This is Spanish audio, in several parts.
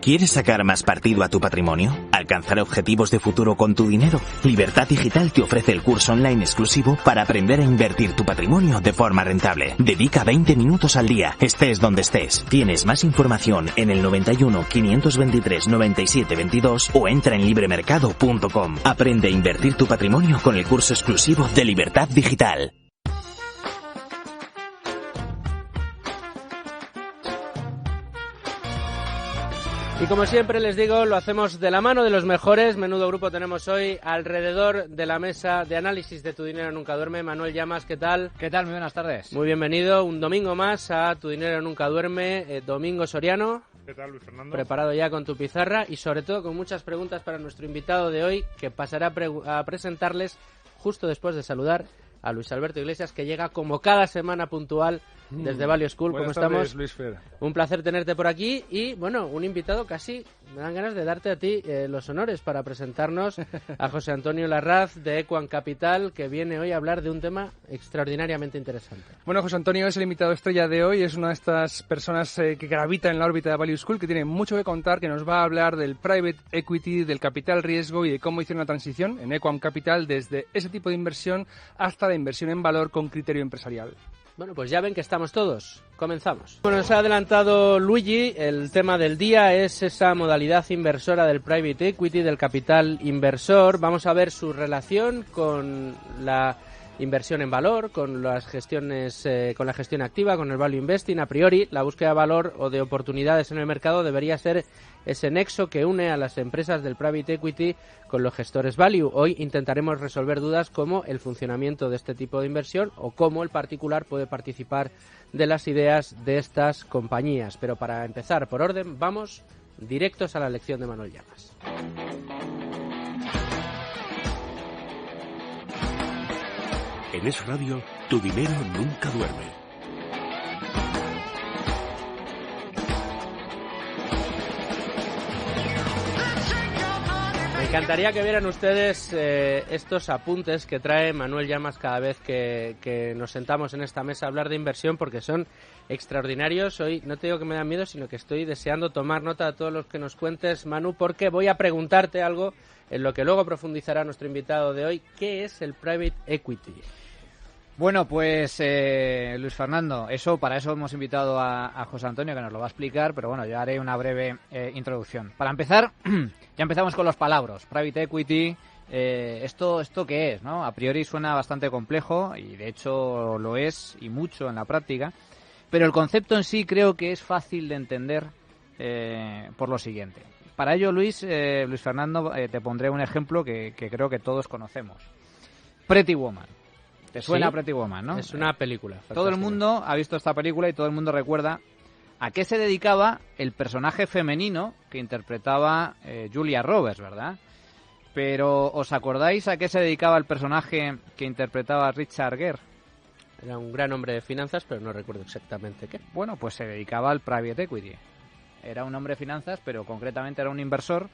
¿Quieres sacar más partido a tu patrimonio? ¿Alcanzar objetivos de futuro con tu dinero? Libertad Digital te ofrece el curso online exclusivo para aprender a invertir tu patrimonio de forma rentable. Dedica 20 minutos al día, estés donde estés. Tienes más información en el 91 523 97 22 o entra en libremercado.com. Aprende a invertir tu patrimonio con el curso exclusivo de Libertad Digital. Y como siempre les digo, lo hacemos de la mano de los mejores. Menudo grupo tenemos hoy alrededor de la mesa de análisis de Tu Dinero Nunca Duerme. Manuel Llamas, ¿qué tal? ¿Qué tal? Muy buenas tardes. Muy bienvenido un domingo más a Tu Dinero Nunca Duerme. Domingo Soriano. ¿Qué tal, Luis Fernando? Preparado ya con tu pizarra y sobre todo con muchas preguntas para nuestro invitado de hoy, que pasará a presentarles justo después de saludar a Luis Alberto Iglesias, que llega como cada semana puntual desde Value School. ¿Cómo estamos? Luis Fer. Un placer tenerte por aquí y, bueno, un invitado casi, me dan ganas de darte a ti los honores para presentarnos a José Antonio Larraz de Equam Capital, que viene hoy a hablar de un tema extraordinariamente interesante. Bueno, José Antonio es el invitado estrella de hoy, es una de estas personas que gravita en la órbita de Value School, que tiene mucho que contar, que nos va a hablar del private equity, del capital riesgo y de cómo hicieron la transición en Equam Capital desde ese tipo de inversión hasta la inversión en valor con criterio empresarial. Bueno, pues ya ven que estamos todos. Comenzamos. Bueno, nos ha adelantado Luigi. El tema del día es esa modalidad inversora del private equity, del capital inversor. Vamos a ver su relación con la inversión en valor, con las gestiones, con la gestión activa, con el value investing. A priori, la búsqueda de valor o de oportunidades en el mercado debería ser ese nexo que une a las empresas del private equity con los gestores value. Hoy intentaremos resolver dudas como el funcionamiento de este tipo de inversión o cómo el particular puede participar de las ideas de estas compañías. Pero para empezar por orden, vamos directos a la lección de Manuel Llamas. En Es Radio, tu dinero nunca duerme. Me encantaría que vieran ustedes estos apuntes que trae Manuel Llamas cada vez que nos sentamos en esta mesa a hablar de inversión, porque son extraordinarios. Hoy no te digo que me dan miedo, sino que estoy deseando tomar nota de todos los que nos cuentes, Manu, porque voy a preguntarte algo en lo que luego profundizará nuestro invitado de hoy. ¿Qué es el private equity? Bueno, pues Luis Fernando, para eso hemos invitado a José Antonio, que nos lo va a explicar, pero bueno, yo haré una breve introducción. Para empezar, ya empezamos con los palabras. Private equity, ¿esto qué es, no? A priori suena bastante complejo, y de hecho lo es, y mucho en la práctica, pero el concepto en sí creo que es fácil de entender por lo siguiente. Para ello, Luis Fernando, te pondré un ejemplo que creo que todos conocemos. Pretty Woman. ¿Te suena? Sí, Pretty Woman, ¿no? Es una película. Todo el mundo ha visto esta película y todo el mundo recuerda a qué se dedicaba el personaje femenino que interpretaba Julia Roberts, ¿verdad? Pero, ¿os acordáis a qué se dedicaba el personaje que interpretaba Richard Gere? Era un gran hombre de finanzas, pero no recuerdo exactamente qué. Bueno, pues se dedicaba al private equity. Era un hombre de finanzas, pero concretamente era un inversor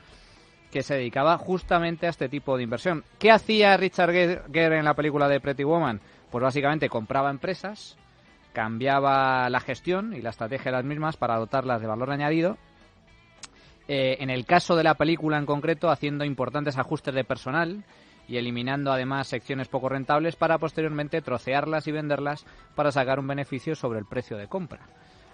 que se dedicaba justamente a este tipo de inversión. ¿Qué hacía Richard Gere en la película de Pretty Woman? Pues básicamente compraba empresas, cambiaba la gestión y la estrategia de las mismas para dotarlas de valor añadido. En el caso de la película en concreto, haciendo importantes ajustes de personal y eliminando además secciones poco rentables para posteriormente trocearlas y venderlas para sacar un beneficio sobre el precio de compra.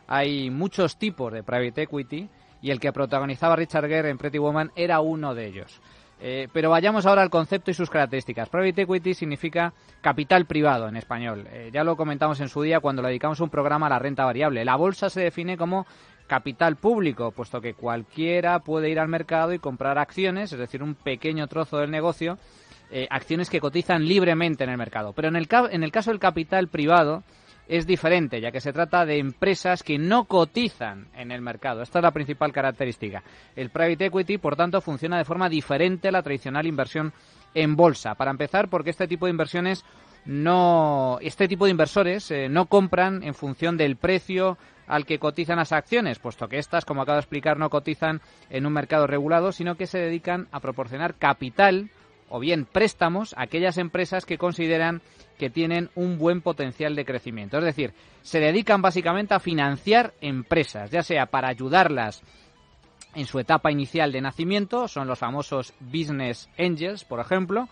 Hay muchos tipos de private equity y el que protagonizaba Richard Gere en Pretty Woman era uno de ellos. Pero vayamos ahora al concepto y sus características. Private equity significa capital privado en español. Ya lo comentamos en su día cuando le dedicamos un programa a la renta variable. La bolsa se define como capital público, puesto que cualquiera puede ir al mercado y comprar acciones, es decir, un pequeño trozo del negocio, acciones que cotizan libremente en el mercado. Pero en el caso del capital privado es diferente, ya que se trata de empresas que no cotizan en el mercado. Esta es la principal característica. El private equity, por tanto, funciona de forma diferente a la tradicional inversión en bolsa. Para empezar, porque este tipo de inversores no compran en función del precio al que cotizan las acciones, puesto que estas, como acabo de explicar, no cotizan en un mercado regulado, sino que se dedican a proporcionar capital o bien préstamos a aquellas empresas que consideran que tienen un buen potencial de crecimiento. Es decir, se dedican básicamente a financiar empresas, ya sea para ayudarlas en su etapa inicial de nacimiento, son los famosos business angels, por ejemplo,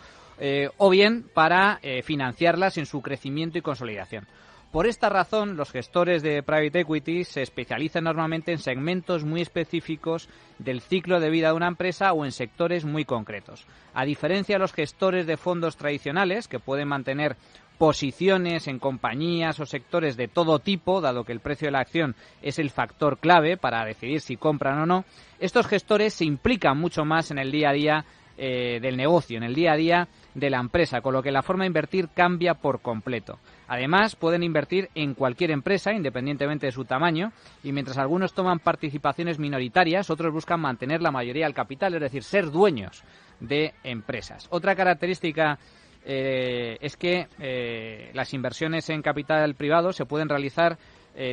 o bien para financiarlas en su crecimiento y consolidación. Por esta razón, los gestores de private equity se especializan normalmente en segmentos muy específicos del ciclo de vida de una empresa o en sectores muy concretos. A diferencia de los gestores de fondos tradicionales, que pueden mantener posiciones en compañías o sectores de todo tipo, dado que el precio de la acción es el factor clave para decidir si compran o no, estos gestores se implican mucho más en el día a día del negocio, en el día a día de la empresa, con lo que la forma de invertir cambia por completo. Además, pueden invertir en cualquier empresa, independientemente de su tamaño, y mientras algunos toman participaciones minoritarias, otros buscan mantener la mayoría del capital, es decir, ser dueños de empresas. Otra característica es que las inversiones en capital privado se pueden realizar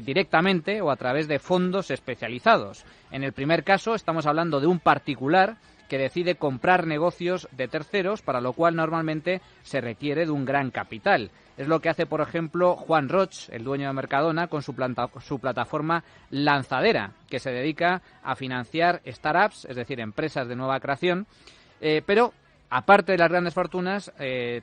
directamente o a través de fondos especializados. En el primer caso, estamos hablando de un particular que decide comprar negocios de terceros, para lo cual normalmente se requiere de un gran capital. Es lo que hace, por ejemplo, Juan Roch, el dueño de Mercadona, con su plataforma Lanzadera, que se dedica a financiar startups, es decir, empresas de nueva creación, pero aparte de las grandes fortunas,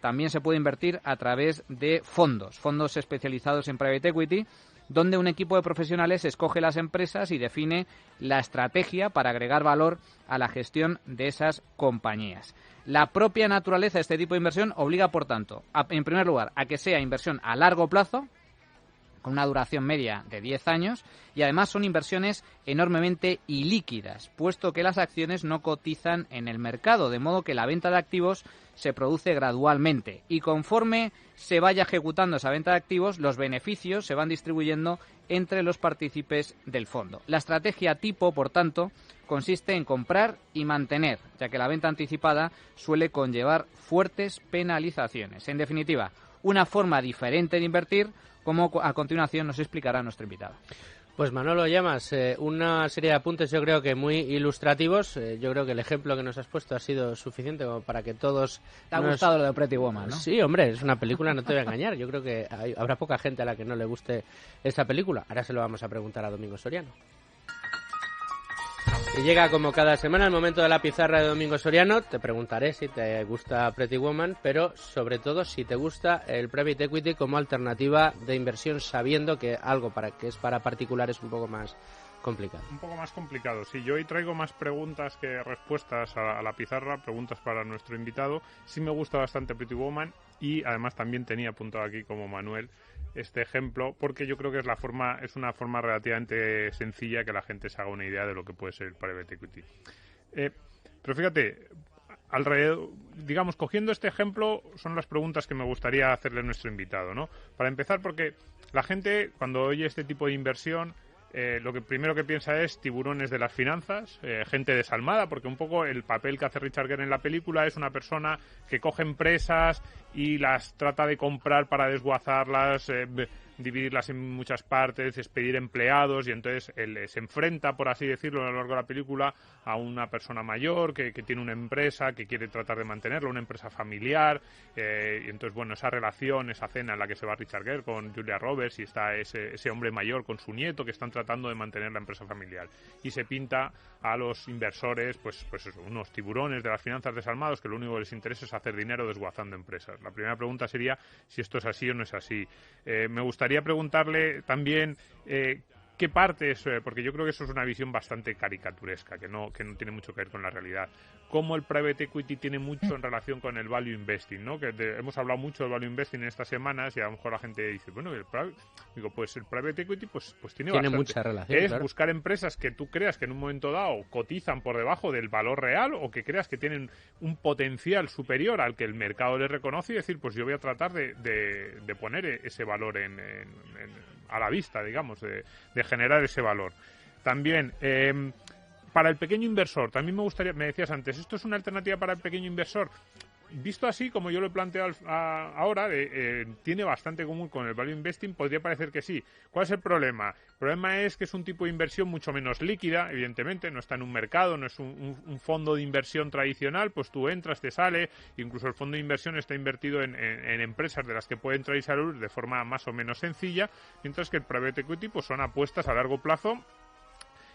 también se puede invertir a través de fondos especializados en private equity, donde un equipo de profesionales escoge las empresas y define la estrategia para agregar valor a la gestión de esas compañías. La propia naturaleza de este tipo de inversión obliga, por tanto, en primer lugar, a que sea inversión a largo plazo, con una duración media de 10 años, y además son inversiones enormemente ilíquidas, puesto que las acciones no cotizan en el mercado, de modo que la venta de activos se produce gradualmente, y conforme se vaya ejecutando esa venta de activos, los beneficios se van distribuyendo entre los partícipes del fondo. La estrategia tipo, por tanto, consiste en comprar y mantener, ya que la venta anticipada suele conllevar fuertes penalizaciones. En definitiva, una forma diferente de invertir, como a continuación nos explicará nuestro invitado. Pues Manolo Llamas, una serie de apuntes yo creo que muy ilustrativos. Yo creo que el ejemplo que nos has puesto ha sido suficiente como para que todos... ¿Te ha gustado lo de Pretty Woman, no? Sí, hombre, es una película, no te voy a engañar. Yo creo que habrá poca gente a la que no le guste esa película. Ahora se lo vamos a preguntar a Domingo Soriano. Y llega como cada semana el momento de la pizarra de Domingo Soriano. Te preguntaré si te gusta Pretty Woman, pero sobre todo si te gusta el private equity como alternativa de inversión, sabiendo que algo que es para particulares es un poco más complicado. Un poco más complicado, sí. Yo hoy traigo más preguntas que respuestas a la pizarra, preguntas para nuestro invitado. Sí me gusta bastante Pretty Woman y además también tenía apuntado aquí como Manuel este ejemplo, porque yo creo que es una forma relativamente sencilla que la gente se haga una idea de lo que puede ser el private equity. Pero fíjate, alrededor, digamos, cogiendo este ejemplo, son las preguntas que me gustaría hacerle a nuestro invitado, ¿no? Para empezar, porque la gente, cuando oye este tipo de inversión, lo que primero que piensa es tiburones de las finanzas, gente desalmada, porque un poco el papel que hace Richard Gere en la película es una persona que coge empresas y las trata de comprar para desguazarlas, dividirlas en muchas partes, despedir empleados, y entonces él se enfrenta, por así decirlo, a lo largo de la película a una persona mayor que tiene una empresa, que quiere tratar de mantenerla, una empresa familiar, y entonces, bueno, esa relación, esa cena en la que se va Richard Gere con Julia Roberts y está ese hombre mayor con su nieto que están tratando de mantener la empresa familiar, y se pinta a los inversores pues eso, unos tiburones de las finanzas desalmados que lo único que les interesa es hacer dinero desguazando empresas. La primera pregunta sería si esto es así o no es así. Me gustaría preguntarle también qué partes, porque yo creo que eso es una visión bastante caricaturesca, que no tiene mucho que ver con la realidad. Cómo el private equity tiene mucho en relación con el value investing, ¿no? Hemos hablado mucho del value investing en estas semanas y a lo mejor la gente dice, bueno, el private equity pues tiene bastante. Mucha relación. Es claro. Buscar empresas que tú creas que en un momento dado cotizan por debajo del valor real o que creas que tienen un potencial superior al que el mercado les reconoce y decir, pues yo voy a tratar de poner ese valor a la vista, digamos, de generar ese valor. También, para el pequeño inversor, también me gustaría, me decías antes, ¿esto es una alternativa para el pequeño inversor? Visto así, como yo lo he planteado ahora, tiene bastante común con el value investing, podría parecer que sí. ¿Cuál es el problema? El problema es que es un tipo de inversión mucho menos líquida, evidentemente, no está en un mercado, no es un fondo de inversión tradicional, pues tú entras, te sale, incluso el fondo de inversión está invertido en empresas de las que puede entrar y salir de forma más o menos sencilla, mientras que el private equity pues son apuestas a largo plazo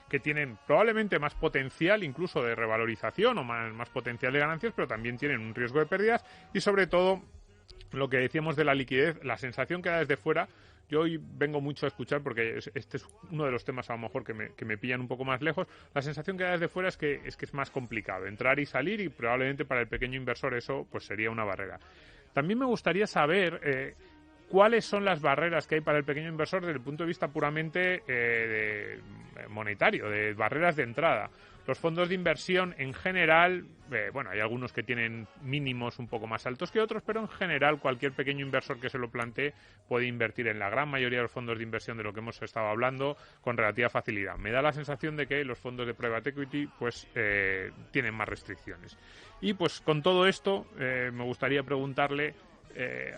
que tienen probablemente más potencial incluso de revalorización o más potencial de ganancias, pero también tienen un riesgo de pérdidas y sobre todo lo que decíamos de la liquidez, la sensación que da desde fuera. Yo hoy vengo mucho a escuchar, porque este es uno de los temas a lo mejor que me pillan un poco más lejos, la sensación que da desde fuera es que es más complicado entrar y salir, y probablemente para el pequeño inversor eso pues sería una barrera. También me gustaría saber cuáles son las barreras que hay para el pequeño inversor desde el punto de vista puramente monetario, de barreras de entrada. Los fondos de inversión en general, bueno, hay algunos que tienen mínimos un poco más altos que otros, pero en general cualquier pequeño inversor que se lo plantee puede invertir en la gran mayoría de los fondos de inversión de lo que hemos estado hablando con relativa facilidad. Me da la sensación de que los fondos de private equity pues tienen más restricciones. Y pues con todo esto me gustaría preguntarle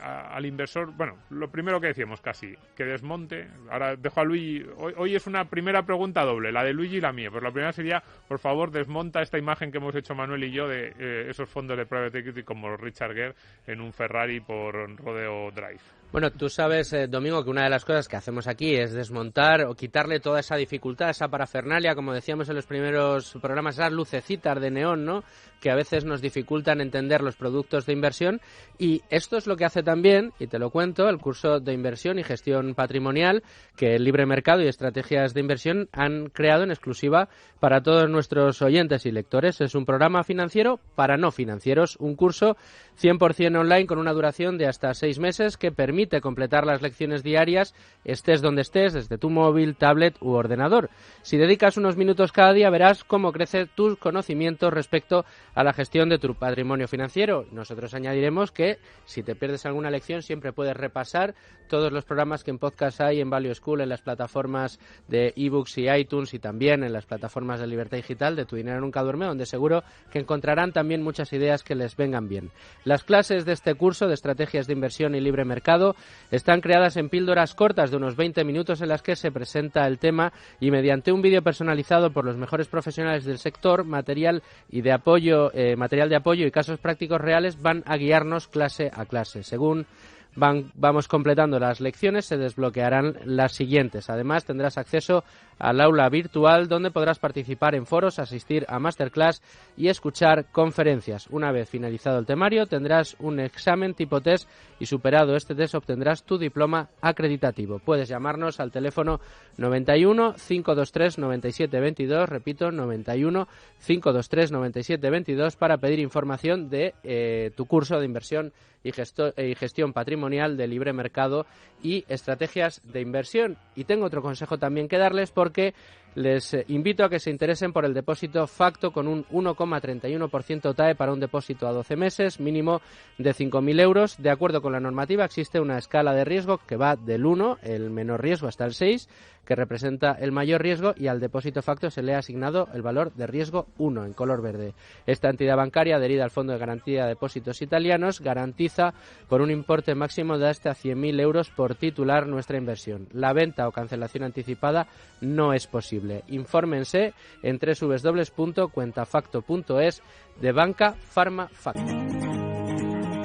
al inversor, bueno, lo primero que decíamos casi, que desmonte. Ahora dejo a Luigi, hoy es una primera pregunta doble, la de Luigi y la mía, pero la primera sería, por favor, desmonta esta imagen que hemos hecho Manuel y yo de esos fondos de private equity como Richard Gere en un Ferrari por Rodeo Drive. Bueno, tú sabes, Domingo, que una de las cosas que hacemos aquí es desmontar o quitarle toda esa dificultad, esa parafernalia, como decíamos en los primeros programas, esas lucecitas de neón, ¿no?, que a veces nos dificultan entender los productos de inversión. Y esto es lo que hace también, y te lo cuento, el curso de inversión y gestión patrimonial que el Libre Mercado y Estrategias de Inversión han creado en exclusiva para todos nuestros oyentes y lectores. Es un programa financiero para no financieros, un curso 100% online con una duración de hasta 6 meses que permite completar las lecciones diarias, estés donde estés, desde tu móvil, tablet u ordenador. Si dedicas unos minutos cada día, verás cómo crece tus conocimientos respecto a la gestión de tu patrimonio financiero. Nosotros añadiremos que si te pierdes alguna lección, siempre puedes repasar todos los programas que en podcast hay en Value School, en las plataformas de ebooks y iTunes, y también en las plataformas de Libertad Digital de Tu Dinero Nunca Duerme, donde seguro que encontrarán también muchas ideas que les vengan bien. Las clases de este curso de estrategias de inversión y libre mercado están creadas en píldoras cortas de unos 20 minutos en las que se presenta el tema, y mediante un vídeo personalizado por los mejores profesionales del sector, material de apoyo y casos prácticos reales van a guiarnos clase a clase. Según vamos completando las lecciones, se desbloquearán las siguientes. Además, tendrás acceso al aula virtual donde podrás participar en foros, asistir a masterclass y escuchar conferencias. Una vez finalizado el temario, tendrás un examen tipo test y superado este test obtendrás tu diploma acreditativo. Puedes llamarnos al teléfono 91 523 97 22, repito, 91 523 97 22 para pedir información de tu curso de inversión y gestión patrimonial de libre mercado y estrategias de inversión. Y tengo otro consejo también que darles, porque les invito a que se interesen por el depósito Facto con un 1,31% TAE para un depósito a 12 meses, mínimo de 5.000 euros. De acuerdo con la normativa, existe una escala de riesgo que va del 1, el menor riesgo, hasta el 6, que representa el mayor riesgo, y al depósito Facto se le ha asignado el valor de riesgo 1 en color verde. Esta entidad bancaria, adherida al Fondo de Garantía de Depósitos Italianos, garantiza por un importe máximo de hasta 100.000 euros por titular nuestra inversión. La venta o cancelación anticipada no es posible. Infórmense en www.cuentafacto.es de Banca Pharma Facto.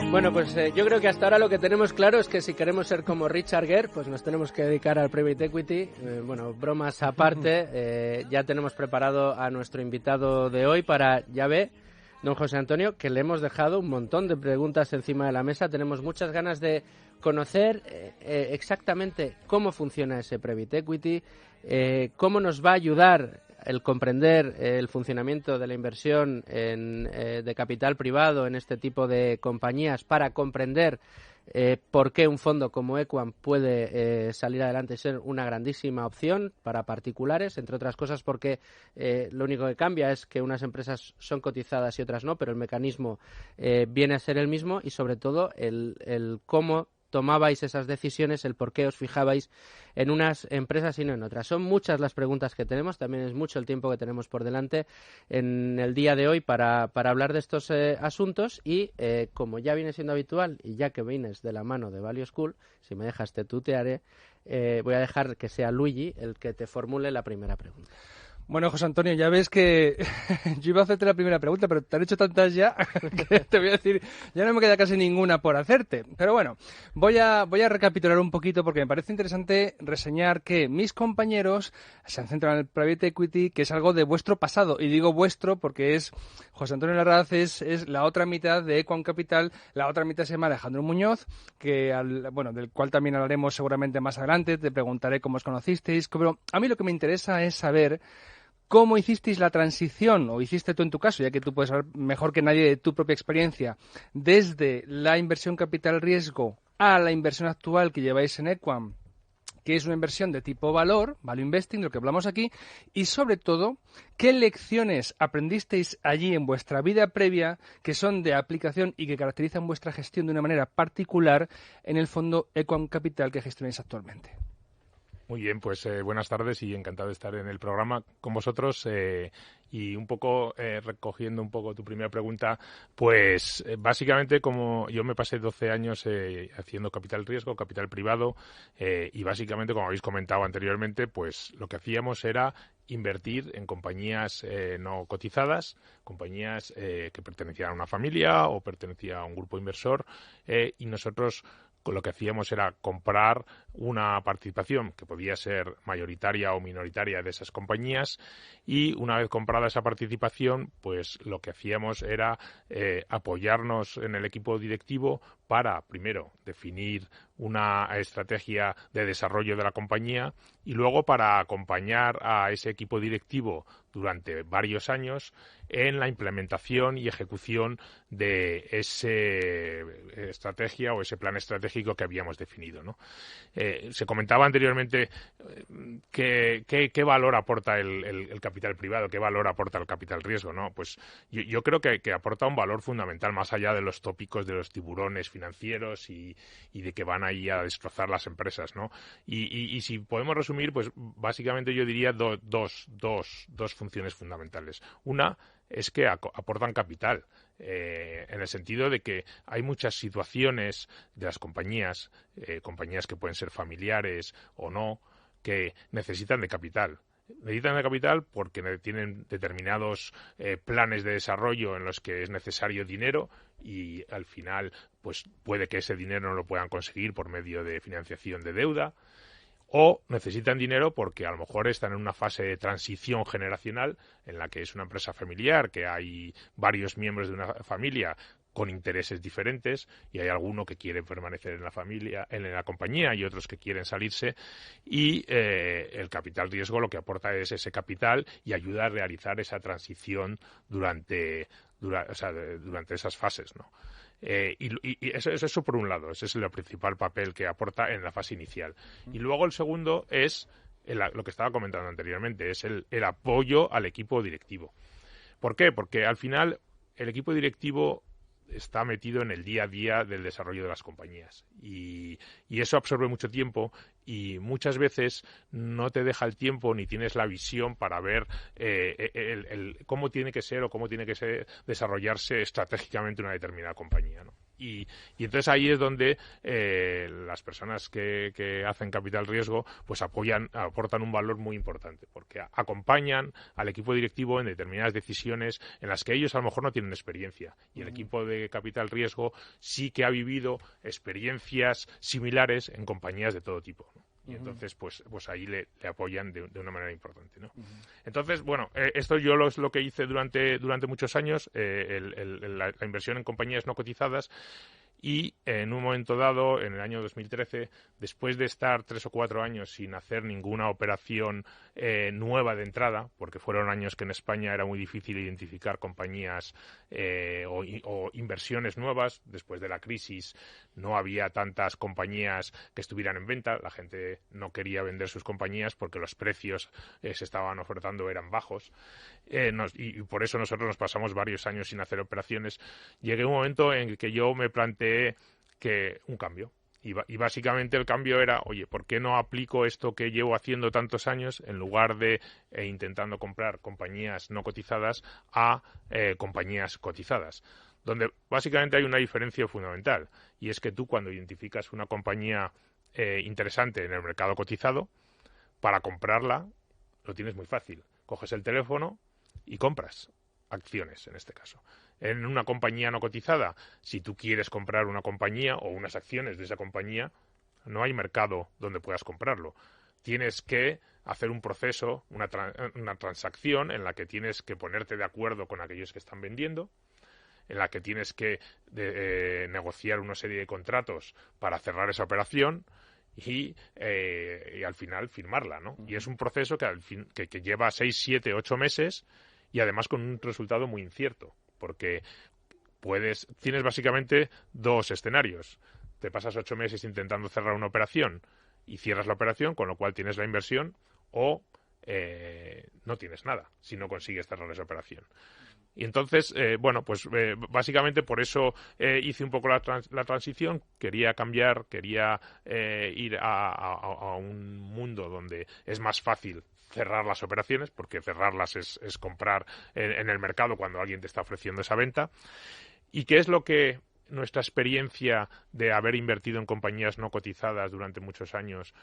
Bueno, pues yo creo que hasta ahora lo que tenemos claro es que si queremos ser como Richard Gere, pues nos tenemos que dedicar al private equity. Bueno, bromas aparte, ya tenemos preparado a nuestro invitado de hoy para, ya ve, don José Antonio, que le hemos dejado un montón de preguntas encima de la mesa. Tenemos muchas ganas de conocer exactamente cómo funciona ese private equity, cómo nos va a ayudar el comprender el funcionamiento de la inversión de capital privado en este tipo de compañías, para comprender por qué un fondo como Equam puede salir adelante y ser una grandísima opción para particulares, entre otras cosas porque lo único que cambia es que unas empresas son cotizadas y otras no, pero el mecanismo viene a ser el mismo, y sobre todo el cómo tomabais esas decisiones, el por qué os fijabais en unas empresas y no en otras. Son muchas las preguntas que tenemos, también es mucho el tiempo que tenemos por delante en el día de hoy para hablar de estos asuntos, y como ya viene siendo habitual, y ya que vienes de la mano de Value School, si me dejas te tutearé, voy a dejar que sea Luigi el que te formule la primera pregunta. Bueno, José Antonio, ya ves que yo iba a hacerte la primera pregunta, pero te han hecho tantas ya que te voy a decir, ya no me queda casi ninguna por hacerte. Pero bueno, voy a recapitular un poquito porque me parece interesante reseñar que mis compañeros se han centrado en el Private Equity, que es algo de vuestro pasado. Y digo vuestro porque José Antonio Larraz es la otra mitad de Equam Capital, la otra mitad se llama Alejandro Muñoz, del cual también hablaremos seguramente más adelante. Te preguntaré cómo os conocisteis. Pero a mí lo que me interesa es saber ¿cómo hicisteis la transición, o hiciste tú en tu caso, ya que tú puedes hablar mejor que nadie de tu propia experiencia, desde la inversión capital riesgo a la inversión actual que lleváis en Equam, que es una inversión de tipo value investing, de lo que hablamos aquí, y sobre todo, qué lecciones aprendisteis allí en vuestra vida previa que son de aplicación y que caracterizan vuestra gestión de una manera particular en el fondo Equam Capital que gestionáis actualmente? Muy bien, pues buenas tardes y encantado de estar en el programa con vosotros y un poco recogiendo un poco tu primera pregunta, pues básicamente como yo me pasé 12 años haciendo capital riesgo, capital privado y básicamente como habéis comentado anteriormente, pues lo que hacíamos era invertir en compañías no cotizadas, compañías que pertenecían a una familia o pertenecían a un grupo inversor y nosotros lo que hacíamos era comprar una participación que podía ser mayoritaria o minoritaria de esas compañías y una vez comprada esa participación, pues lo que hacíamos era apoyarnos en el equipo directivo para, primero, definir una estrategia de desarrollo de la compañía y luego para acompañar a ese equipo directivo durante varios años en la implementación y ejecución de esa estrategia o ese plan estratégico que habíamos definido, ¿no? Se comentaba anteriormente qué valor aporta el capital privado, qué valor aporta el capital riesgo, ¿no? Pues yo creo que aporta un valor fundamental más allá de los tópicos de los tiburones financieros y de que van ahí a destrozar las empresas, ¿no? Y si podemos resumir, pues básicamente yo diría dos funciones fundamentales. Una es que aportan capital, en el sentido de que hay muchas situaciones de las compañías, compañías que pueden ser familiares o no, que necesitan de capital. Necesitan de capital porque tienen determinados planes de desarrollo en los que es necesario dinero y al final pues puede que ese dinero no lo puedan conseguir por medio de financiación de deuda. O necesitan dinero porque a lo mejor están en una fase de transición generacional en la que es una empresa familiar, que hay varios miembros de una familia con intereses diferentes y hay alguno que quiere permanecer en la familia, en la compañía y otros que quieren salirse y el capital riesgo lo que aporta es ese capital y ayuda a realizar esa transición durante esas fases, ¿no? Y eso por un lado, ese es el principal papel que aporta en la fase inicial. Y luego el segundo es lo que estaba comentando anteriormente, es el apoyo al equipo directivo. ¿Por qué? Porque al final el equipo directivo está metido en el día a día del desarrollo de las compañías y eso absorbe mucho tiempo y muchas veces no te deja el tiempo ni tienes la visión para ver cómo tiene que ser o cómo tiene que desarrollarse estratégicamente una determinada compañía, ¿no? Y entonces ahí es donde las personas que hacen capital riesgo pues aportan un valor muy importante porque acompañan al equipo directivo en determinadas decisiones en las que ellos a lo mejor no tienen experiencia y el equipo de capital riesgo sí que ha vivido experiencias similares en compañías de todo tipo, ¿no? Y entonces pues ahí le apoyan de una manera importante, ¿no? Entonces, bueno, esto yo es lo que hice durante muchos años, la inversión en compañías no cotizadas. Y en un momento dado, en el año 2013, después de estar 3 o 4 años sin hacer ninguna operación nueva de entrada, porque fueron años que en España era muy difícil identificar compañías o inversiones nuevas, después de la crisis no había tantas compañías que estuvieran en venta, la gente no quería vender sus compañías porque los precios se estaban ofertando eran bajos, y por eso nosotros nos pasamos varios años sin hacer operaciones. Llegué a un momento en el que yo me planteé que un cambio. Y básicamente el cambio era, oye, ¿por qué no aplico esto que llevo haciendo tantos años en lugar de intentando comprar compañías no cotizadas a compañías cotizadas? Donde básicamente hay una diferencia fundamental y es que tú cuando identificas una compañía interesante en el mercado cotizado, para comprarla lo tienes muy fácil. coges el teléfono y compras acciones, en este caso. En una compañía no cotizada, si tú quieres comprar una compañía o unas acciones de esa compañía, no hay mercado donde puedas comprarlo. Tienes que hacer un proceso, una transacción en la que tienes que ponerte de acuerdo con aquellos que están vendiendo, en la que tienes que negociar una serie de contratos para cerrar esa operación y al final firmarla, ¿no? Y es un proceso que lleva 6, 7, 8 meses y además con un resultado muy incierto, porque tienes básicamente dos escenarios. Te pasas 8 meses intentando cerrar una operación y cierras la operación, con lo cual tienes la inversión, o no tienes nada si no consigues cerrar esa operación. Y entonces, básicamente por eso hice un poco la transición. Quería cambiar, quería ir a un mundo donde es más fácil cerrar las operaciones, porque cerrarlas es comprar en el mercado cuando alguien te está ofreciendo esa venta. ¿Y qué es lo que nuestra experiencia de haber invertido en compañías no cotizadas durante muchos años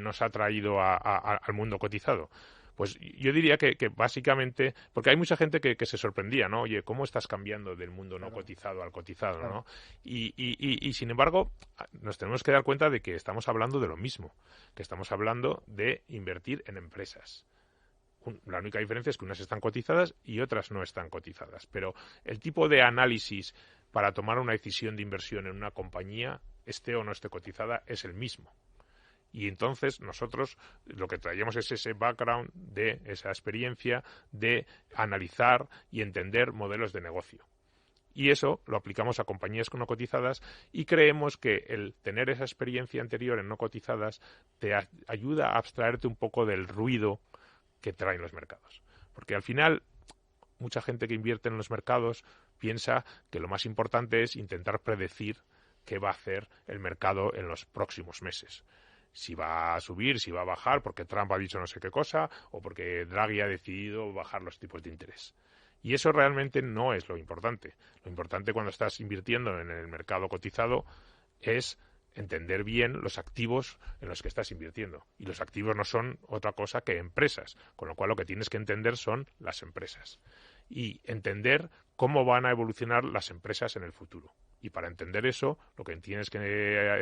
nos ha traído al mundo cotizado? Pues yo diría que básicamente, porque hay mucha gente que se sorprendía, ¿no? Oye, ¿cómo estás cambiando del mundo no cotizado al cotizado, claro, ¿no? Y sin embargo, nos tenemos que dar cuenta de que estamos hablando de lo mismo, que estamos hablando de invertir en empresas. La única diferencia es que unas están cotizadas y otras no están cotizadas, pero el tipo de análisis para tomar una decisión de inversión en una compañía, esté o no esté cotizada, es el mismo. Y entonces nosotros lo que traemos es ese background de esa experiencia de analizar y entender modelos de negocio. Y eso lo aplicamos a compañías no cotizadas y creemos que el tener esa experiencia anterior en no cotizadas te ayuda a abstraerte un poco del ruido que traen los mercados. Porque al final mucha gente que invierte en los mercados piensa que lo más importante es intentar predecir qué va a hacer el mercado en los próximos meses. Si va a subir, si va a bajar, porque Trump ha dicho no sé qué cosa, o porque Draghi ha decidido bajar los tipos de interés. Y eso realmente no es lo importante. Lo importante cuando estás invirtiendo en el mercado cotizado es entender bien los activos en los que estás invirtiendo. Y los activos no son otra cosa que empresas, con lo cual lo que tienes que entender son las empresas. Y entender cómo van a evolucionar las empresas en el futuro. Y para entender eso, lo que tienes que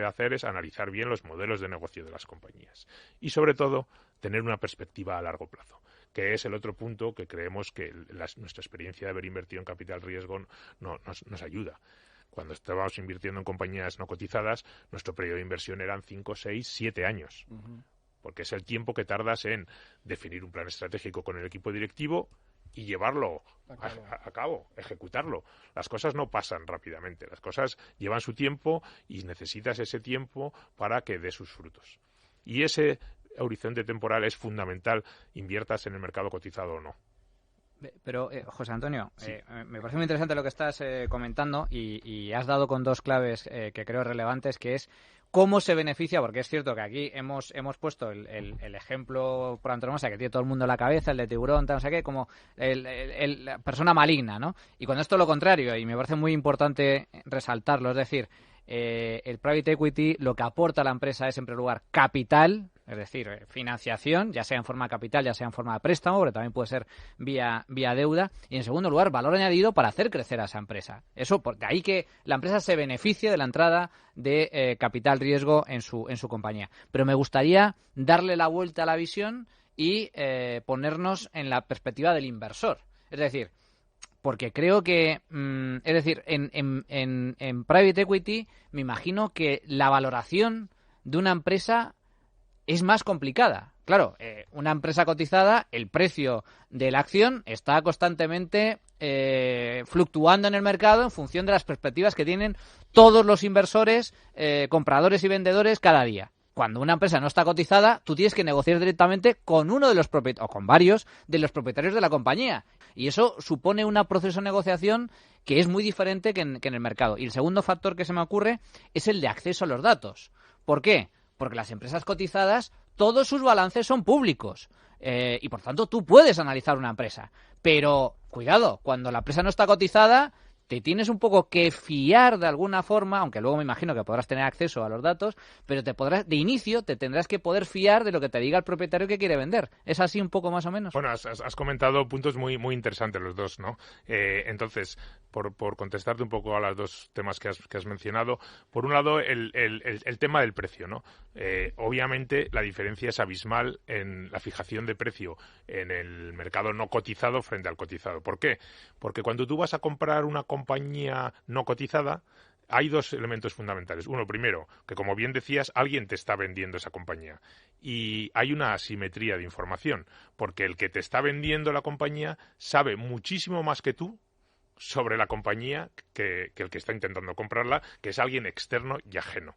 hacer es analizar bien los modelos de negocio de las compañías. Y sobre todo, tener una perspectiva a largo plazo, que es el otro punto que creemos que nuestra experiencia de haber invertido en capital riesgo nos ayuda. Cuando estábamos invirtiendo en compañías no cotizadas, nuestro periodo de inversión eran 5, 6, 7 años. Porque es el tiempo que tardas en definir un plan estratégico con el equipo directivo y llevarlo a cabo, ejecutarlo. Las cosas no pasan rápidamente, las cosas llevan su tiempo y necesitas ese tiempo para que dé sus frutos. Y ese horizonte temporal es fundamental, inviertas en el mercado cotizado o no. Pero, José Antonio, Sí. me parece muy interesante lo que estás comentando y has dado con dos claves que creo relevantes, que es cómo se beneficia, porque es cierto que aquí hemos puesto el ejemplo por antonomasia que tiene todo el mundo en la cabeza, el de tiburón, tal, no sé qué, como la persona maligna, ¿no? Y cuando es todo lo contrario, y me parece muy importante resaltarlo, es decir, el private equity lo que aporta a la empresa es en primer lugar capital, es decir, financiación, ya sea en forma de capital, ya sea en forma de préstamo, porque también puede ser vía deuda, y en segundo lugar, valor añadido para hacer crecer a esa empresa. Eso, de ahí que la empresa se beneficie de la entrada de capital riesgo en su compañía. Pero me gustaría darle la vuelta a la visión y ponernos en la perspectiva del inversor. Es decir, porque creo que, en private equity me imagino que la valoración de una empresa es más complicada. Claro, una empresa cotizada, el precio de la acción está constantemente fluctuando en el mercado en función de las perspectivas que tienen todos los inversores, compradores y vendedores cada día. Cuando una empresa no está cotizada, tú tienes que negociar directamente con uno de los propietarios, o con varios de los propietarios de la compañía. Y eso supone un proceso de negociación que es muy diferente que en el mercado. Y el segundo factor que se me ocurre es el de acceso a los datos. ¿Por qué? Porque las empresas cotizadas, todos sus balances son públicos. Y por tanto, tú puedes analizar una empresa. Pero, cuidado, cuando la empresa no está cotizada, te tienes un poco que fiar de alguna forma, aunque luego me imagino que podrás tener acceso a los datos, pero de inicio te tendrás que poder fiar de lo que te diga el propietario que quiere vender. ¿Es así un poco más o menos? Bueno, has comentado puntos muy interesantes los dos, ¿no? Entonces, por contestarte un poco a los dos temas que has mencionado, por un lado, el tema del precio, ¿no? Obviamente, la diferencia es abismal en la fijación de precio en el mercado no cotizado frente al cotizado. ¿Por qué? Porque cuando tú vas a comprar una compañía no cotizada, hay dos elementos fundamentales. Uno, primero, que como bien decías, alguien te está vendiendo esa compañía. Y hay una asimetría de información, porque el que te está vendiendo la compañía sabe muchísimo más que tú sobre la compañía que el que está intentando comprarla, que es alguien externo y ajeno.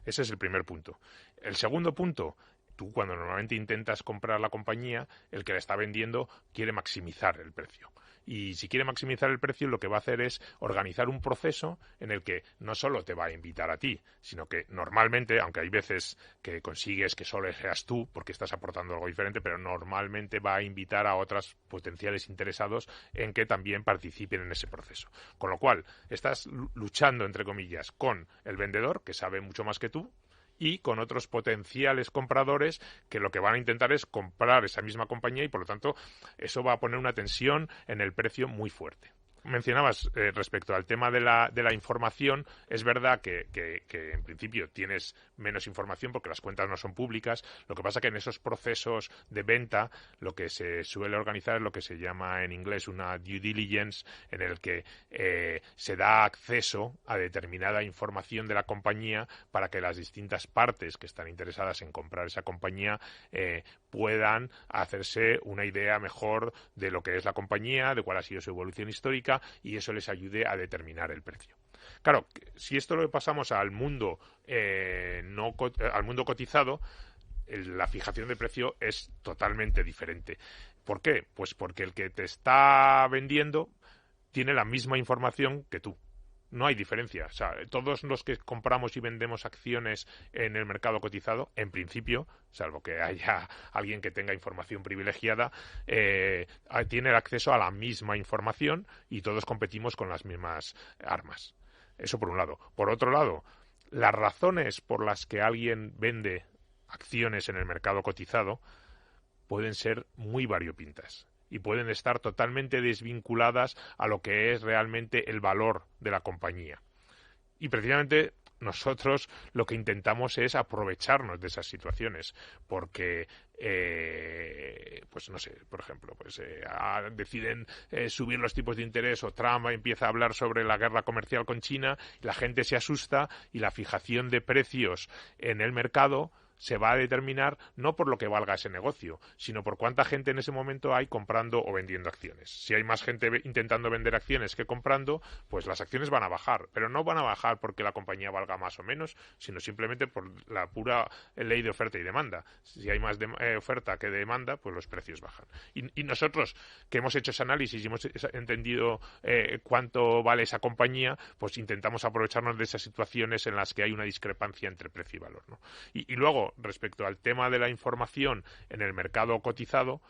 Ese es el primer punto. El segundo punto, tú cuando normalmente intentas comprar la compañía, el que la está vendiendo quiere maximizar el precio. Y si quiere maximizar el precio, lo que va a hacer es organizar un proceso en el que no solo te va a invitar a ti, sino que normalmente, aunque hay veces que consigues que solo seas tú porque estás aportando algo diferente, pero normalmente va a invitar a otros potenciales interesados en que también participen en ese proceso. Con lo cual, estás luchando, entre comillas, con el vendedor, que sabe mucho más que tú, y con otros potenciales compradores que lo que van a intentar es comprar esa misma compañía y, por lo tanto, eso va a poner una tensión en el precio muy fuerte. Mencionabas respecto al tema de la información, es verdad que en principio tienes menos información porque las cuentas no son públicas. Lo que pasa que en esos procesos de venta lo que se suele organizar es lo que se llama en inglés una due diligence, en el que se da acceso a determinada información de la compañía para que las distintas partes que están interesadas en comprar esa compañía puedan hacerse una idea mejor de lo que es la compañía, de cuál ha sido su evolución histórica, y eso les ayude a determinar el precio. Claro, si esto lo pasamos al mundo al mundo cotizado, la fijación de precio es totalmente diferente. ¿Por qué? Pues porque el que te está vendiendo tiene la misma información que tú. No hay diferencia. O sea, todos los que compramos y vendemos acciones en el mercado cotizado, en principio, salvo que haya alguien que tenga información privilegiada, tiene acceso a la misma información y todos competimos con las mismas armas. Eso por un lado. Por otro lado, las razones por las que alguien vende acciones en el mercado cotizado pueden ser muy variopintas y pueden estar totalmente desvinculadas a lo que es realmente el valor de la compañía. Y precisamente nosotros lo que intentamos es aprovecharnos de esas situaciones, porque pues no sé, por ejemplo, pues deciden subir los tipos de interés, o Trump empieza a hablar sobre la guerra comercial con China, y la gente se asusta y la fijación de precios en el mercado se va a determinar no por lo que valga ese negocio, sino por cuánta gente en ese momento hay comprando o vendiendo acciones. Si hay más gente intentando vender acciones que comprando, pues las acciones van a bajar, pero no van a bajar porque la compañía valga más o menos, sino simplemente por la pura ley de oferta y demanda. Si hay más oferta que demanda, pues los precios bajan. Y nosotros, que hemos hecho ese análisis y hemos entendido cuánto vale esa compañía, pues intentamos aprovecharnos de esas situaciones en las que hay una discrepancia entre precio y valor, ¿no? Y luego, respecto al tema de la información en el mercado cotizado,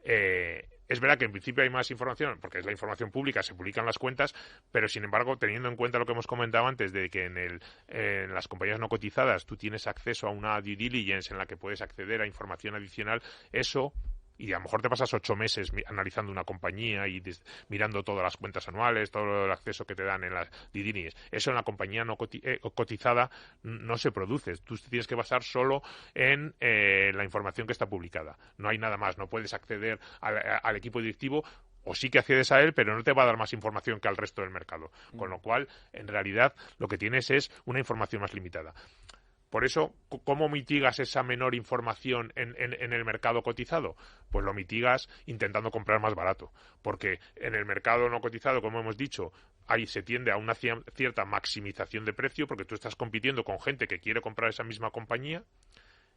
es verdad que en principio hay más información, porque es la información pública, se publican las cuentas, pero sin embargo, teniendo en cuenta lo que hemos comentado antes, de que en las compañías no cotizadas tú tienes acceso a una due diligence en la que puedes acceder a información adicional, eso... Y a lo mejor te pasas 8 meses analizando una compañía y mirando todas las cuentas anuales, todo el acceso que te dan en las diligence. Eso en la compañía no cotizada no se produce. Tú te tienes que basar solo en la información que está publicada. No hay nada más. No puedes acceder al equipo directivo, o sí que accedes a él, pero no te va a dar más información que al resto del mercado. Con lo cual, en realidad, lo que tienes es una información más limitada. Por eso, ¿cómo mitigas esa menor información en el mercado cotizado? Pues lo mitigas intentando comprar más barato. Porque en el mercado no cotizado, como hemos dicho, ahí se tiende a una cierta maximización de precio, porque tú estás compitiendo con gente que quiere comprar esa misma compañía,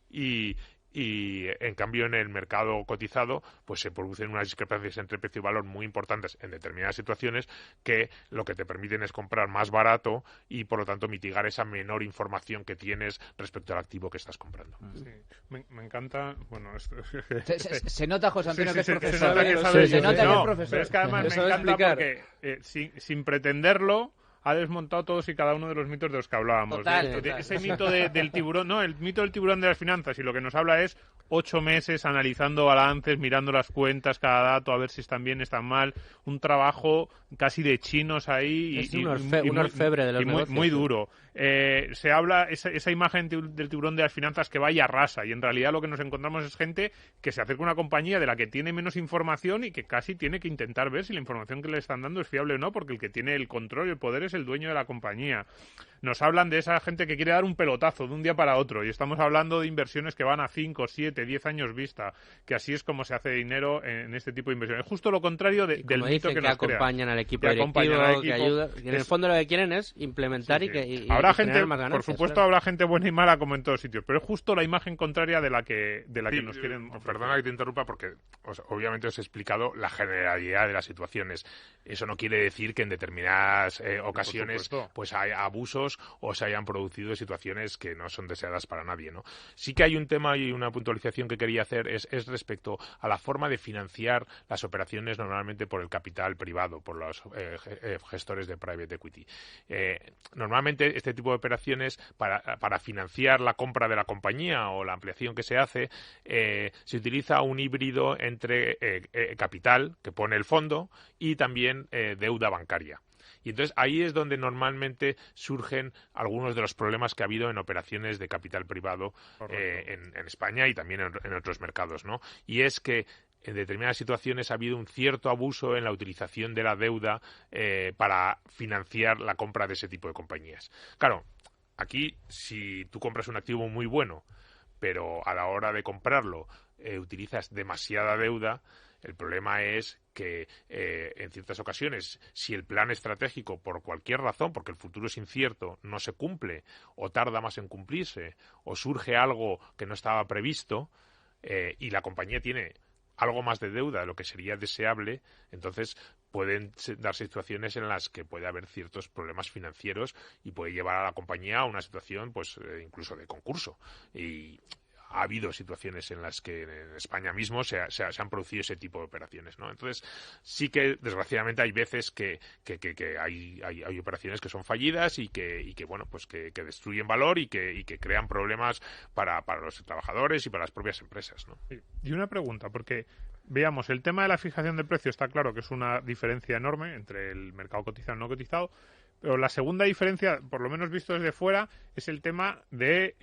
y y en cambio en el mercado cotizado pues se producen unas discrepancias entre precio y valor muy importantes en determinadas situaciones que lo que te permiten es comprar más barato y por lo tanto mitigar esa menor información que tienes respecto al activo que estás comprando. Sí. Me encanta, bueno, se nota, José Antonio, que es profesor. Se nota que sabe, se nota que es profesor. Pero es que además me encanta porque sin pretenderlo ha desmontado todos y cada uno de los mitos de los que hablábamos. Total. Ese mito del tiburón, no, el mito del tiburón de las finanzas, y lo que nos habla es 8 meses analizando balances, mirando las cuentas, cada dato, a ver si están bien, están mal, un trabajo casi de chinos ahí. Es un orfebre de los negocios. Muy duro. Se habla esa imagen del tiburón de las finanzas que va y arrasa, y en realidad lo que nos encontramos es gente que se acerca a una compañía de la que tiene menos información y que casi tiene que intentar ver si la información que le están dando es fiable o no, porque el que tiene el control y el poder es el dueño de la compañía. Nos hablan de esa gente que quiere dar un pelotazo de un día para otro, y estamos hablando de inversiones que van a 5, 7, 10 años vista, que así es como se hace dinero en este tipo de inversiones. Es justo lo contrario del mito que nos acompañan al equipo directivo, que ayuda. Y en el fondo lo que quieren es implementar y habrá gente, más ganancias, por supuesto, habrá gente buena y mala como en todos sitios, pero es justo la imagen contraria de la que nos quieren ofrecer. Perdona que te interrumpa porque obviamente os he explicado la generalidad de las situaciones. Eso no quiere decir que en determinadas ocasiones pues hay abusos o se hayan producido situaciones que no son deseadas para nadie, ¿no? Sí que hay un tema y una puntualización que quería hacer es respecto a la forma de financiar las operaciones normalmente por el capital privado, por los gestores de private equity. Normalmente este tipo de operaciones para financiar la compra de la compañía o la ampliación que se hace se utiliza un híbrido entre capital que pone el fondo y también deuda bancaria. Y entonces ahí es donde normalmente surgen algunos de los problemas que ha habido en operaciones de capital privado en España y también en otros mercados, ¿no? Y es que en determinadas situaciones ha habido un cierto abuso en la utilización de la deuda para financiar la compra de ese tipo de compañías. Claro, aquí si tú compras un activo muy bueno, pero a la hora de comprarlo utilizas demasiada deuda, el problema es que en ciertas ocasiones, si el plan estratégico, por cualquier razón, porque el futuro es incierto, no se cumple o tarda más en cumplirse o surge algo que no estaba previsto y la compañía tiene algo más de deuda de lo que sería deseable, entonces pueden darse situaciones en las que puede haber ciertos problemas financieros y puede llevar a la compañía a una situación pues incluso de concurso. Y ha habido situaciones en las que en España mismo se han producido ese tipo de operaciones, ¿no? Entonces, sí que desgraciadamente hay veces que hay operaciones que son fallidas y que bueno, pues que destruyen valor y que crean problemas para los trabajadores y para las propias empresas, ¿no? Y una pregunta, porque veamos, el tema de la fijación de precio está claro que es una diferencia enorme entre el mercado cotizado y no cotizado. Pero la segunda diferencia, por lo menos visto desde fuera, es el tema de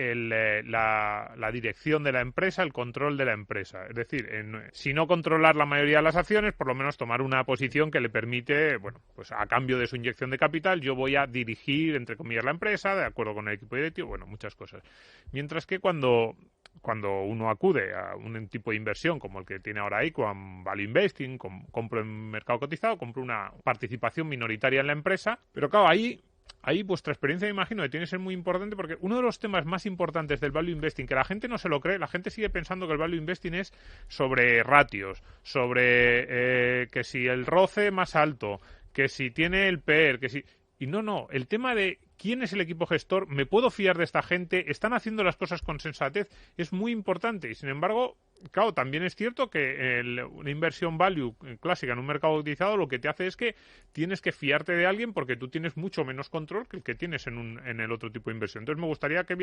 la dirección de la empresa, el control de la empresa. Es decir, si no controlar la mayoría de las acciones, por lo menos tomar una posición que le permite, bueno, pues a cambio de su inyección de capital, yo voy a dirigir, entre comillas, la empresa, de acuerdo con el equipo directivo, bueno, muchas cosas. Mientras que cuando uno acude a un tipo de inversión como el que tiene ahora Equam, Value Investing, compro en mercado cotizado, compro una participación minoritaria en la empresa, pero claro, ahí vuestra experiencia me imagino que tiene que ser muy importante porque uno de los temas más importantes del Value Investing, que la gente no se lo cree, la gente sigue pensando que el Value Investing es sobre ratios, sobre que si el ROCE más alto, que si tiene el PER, que si... Y no, el tema de quién es el equipo gestor, me puedo fiar de esta gente, están haciendo las cosas con sensatez, es muy importante. Y sin embargo, claro, también es cierto que una inversión value clásica en un mercado cotizado lo que te hace es que tienes que fiarte de alguien porque tú tienes mucho menos control que el que tienes en el otro tipo de inversión. Entonces me gustaría que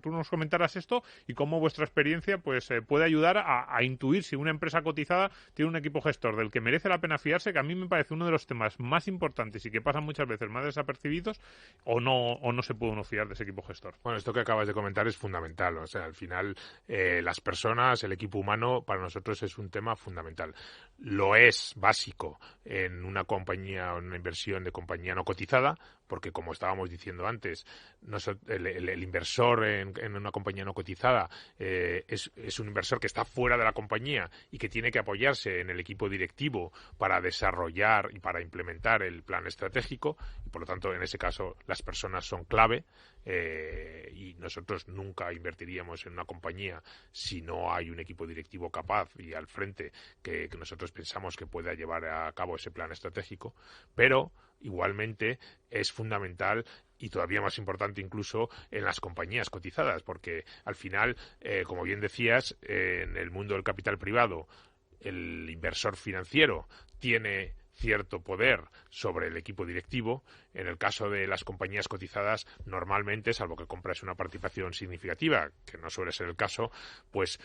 tú nos comentaras esto y cómo vuestra experiencia pues puede ayudar a intuir si una empresa cotizada tiene un equipo gestor del que merece la pena fiarse, que a mí me parece uno de los temas más importantes y que pasan muchas veces más desapercibidos, o no se puede uno fiar de ese equipo gestor. Bueno, esto que acabas de comentar es fundamental. O sea, al final las personas, el equipo humano, para nosotros es un tema fundamental. Lo es básico en una compañía o en una inversión de compañía no cotizada, porque como estábamos diciendo antes, el inversor en una compañía no cotizada es un inversor que está fuera de la compañía y que tiene que apoyarse en el equipo directivo para desarrollar y para implementar el plan estratégico, y por lo tanto en ese caso las personas son clave, y nosotros nunca invertiríamos en una compañía si no hay un equipo directivo capaz y al frente que nosotros pensamos que pueda llevar a cabo ese plan estratégico, pero igualmente es fundamental y todavía más importante incluso en las compañías cotizadas, porque al final, como bien decías, en el mundo del capital privado, el inversor financiero tiene cierto poder sobre el equipo directivo. En el caso de las compañías cotizadas, normalmente, salvo que compras una participación significativa, que no suele ser el caso, pues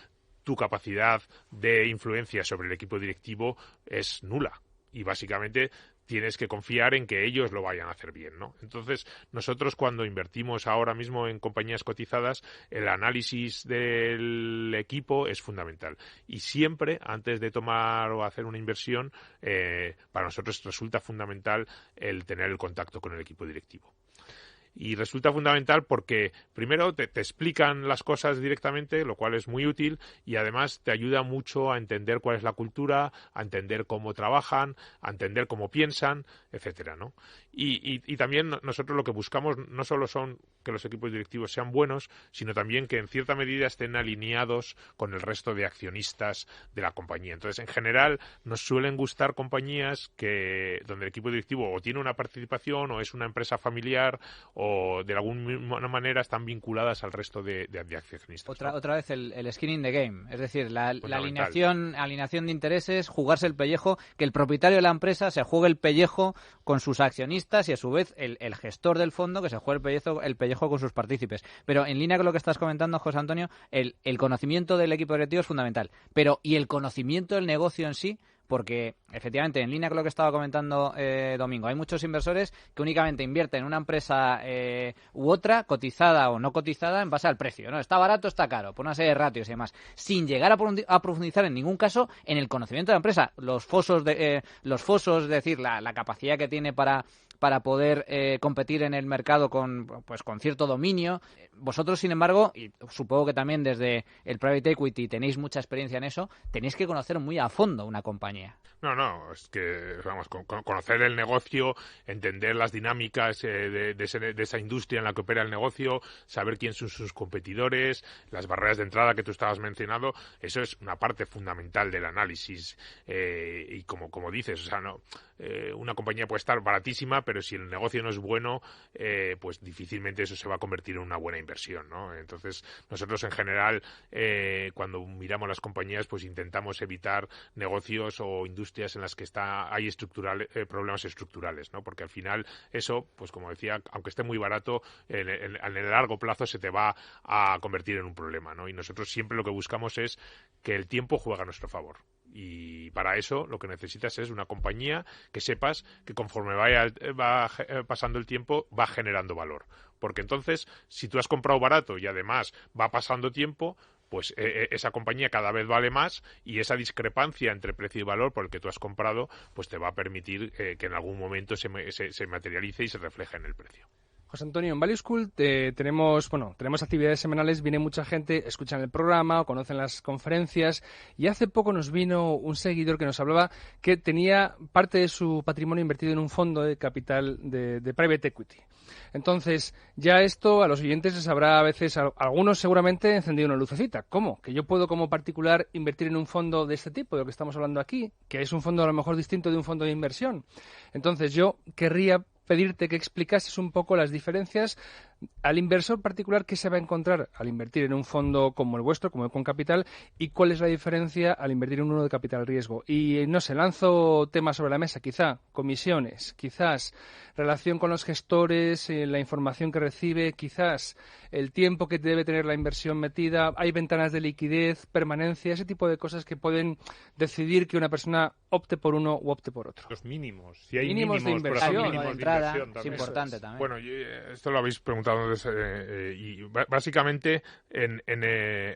tu capacidad de influencia sobre el equipo directivo es nula. Y básicamente tienes que confiar en que ellos lo vayan a hacer bien, ¿no? Entonces, nosotros cuando invertimos ahora mismo en compañías cotizadas, el análisis del equipo es fundamental. Y siempre, antes de tomar o hacer una inversión, para nosotros resulta fundamental el tener el contacto con el equipo directivo. Y resulta fundamental porque, primero, te explican las cosas directamente, lo cual es muy útil, y además te ayuda mucho a entender cuál es la cultura, a entender cómo trabajan, a entender cómo piensan, etcétera, ¿no? Y también nosotros lo que buscamos no solo son que los equipos directivos sean buenos, sino también que en cierta medida estén alineados con el resto de accionistas de la compañía. Entonces, en general, nos suelen gustar compañías donde el equipo directivo o tiene una participación o es una empresa familiar o de alguna manera están vinculadas al resto de accionistas. Otra vez el skin in the game, es decir, la alineación de intereses, jugarse el pellejo, que el propietario de la empresa se juegue el pellejo con sus accionistas y a su vez el gestor del fondo que se juegue el pellejo con sus partícipes. Pero en línea con lo que estás comentando, José Antonio, el conocimiento del equipo directivo es fundamental. Pero ¿y el conocimiento del negocio en sí? Porque, efectivamente, en línea con lo que estaba comentando Domingo, hay muchos inversores que únicamente invierten en una empresa u otra, cotizada o no cotizada, en base al precio, ¿no? Está barato, está caro, por una serie de ratios y demás, sin llegar a profundizar en ningún caso en el conocimiento de la empresa. Los fosos, es decir, la capacidad que tiene para poder competir en el mercado con cierto dominio. Vosotros, sin embargo, y supongo que también desde el Private Equity tenéis mucha experiencia en eso, tenéis que conocer muy a fondo una compañía. No, es que, vamos, conocer el negocio, entender las dinámicas de esa industria en la que opera el negocio, saber quiénes son sus competidores, las barreras de entrada que tú estabas mencionando, eso es una parte fundamental del análisis. Y como dices, o sea, una compañía puede estar baratísima, pero si el negocio no es bueno, pues difícilmente eso se va a convertir en una buena inversión, ¿no? Entonces, nosotros en general, cuando miramos las compañías, pues intentamos evitar negocios o industrias en las que hay problemas estructurales, ¿no? Porque al final eso, pues como decía, aunque esté muy barato, en el largo plazo se te va a convertir en un problema, ¿no? Y nosotros siempre lo que buscamos es que el tiempo juegue a nuestro favor. Y para eso lo que necesitas es una compañía que sepas que conforme va pasando el tiempo va generando valor. Porque entonces, si tú has comprado barato y además va pasando tiempo, pues esa compañía cada vez vale más y esa discrepancia entre precio y valor por el que tú has comprado, pues te va a permitir que en algún momento se materialice y se refleje en el precio. José Antonio, en Value School tenemos actividades semanales, viene mucha gente, escuchan el programa o conocen las conferencias, y hace poco nos vino un seguidor que nos hablaba que tenía parte de su patrimonio invertido en un fondo de capital de Private Equity. Entonces, ya esto a los oyentes les habrá a veces, a algunos seguramente, encendido una lucecita. ¿Cómo? Que yo puedo como particular invertir en un fondo de este tipo, de lo que estamos hablando aquí, que es un fondo a lo mejor distinto de un fondo de inversión. Entonces, yo querría pedirte que explicases un poco las diferencias al inversor particular que se va a encontrar al invertir en un fondo como el vuestro, como Econ Capital, y cuál es la diferencia al invertir en uno de capital riesgo. Y no sé, lanzo temas sobre la mesa, quizá comisiones, quizás relación con los gestores, la información que recibe, quizás el tiempo que debe tener la inversión metida, hay ventanas de liquidez, permanencia, ese tipo de cosas que pueden decidir que una persona opte por uno u opte por otro. Los mínimos. Si hay mínimos de inversión. Mínimo de entrada, es importante también. Bueno, esto lo habéis preguntado y básicamente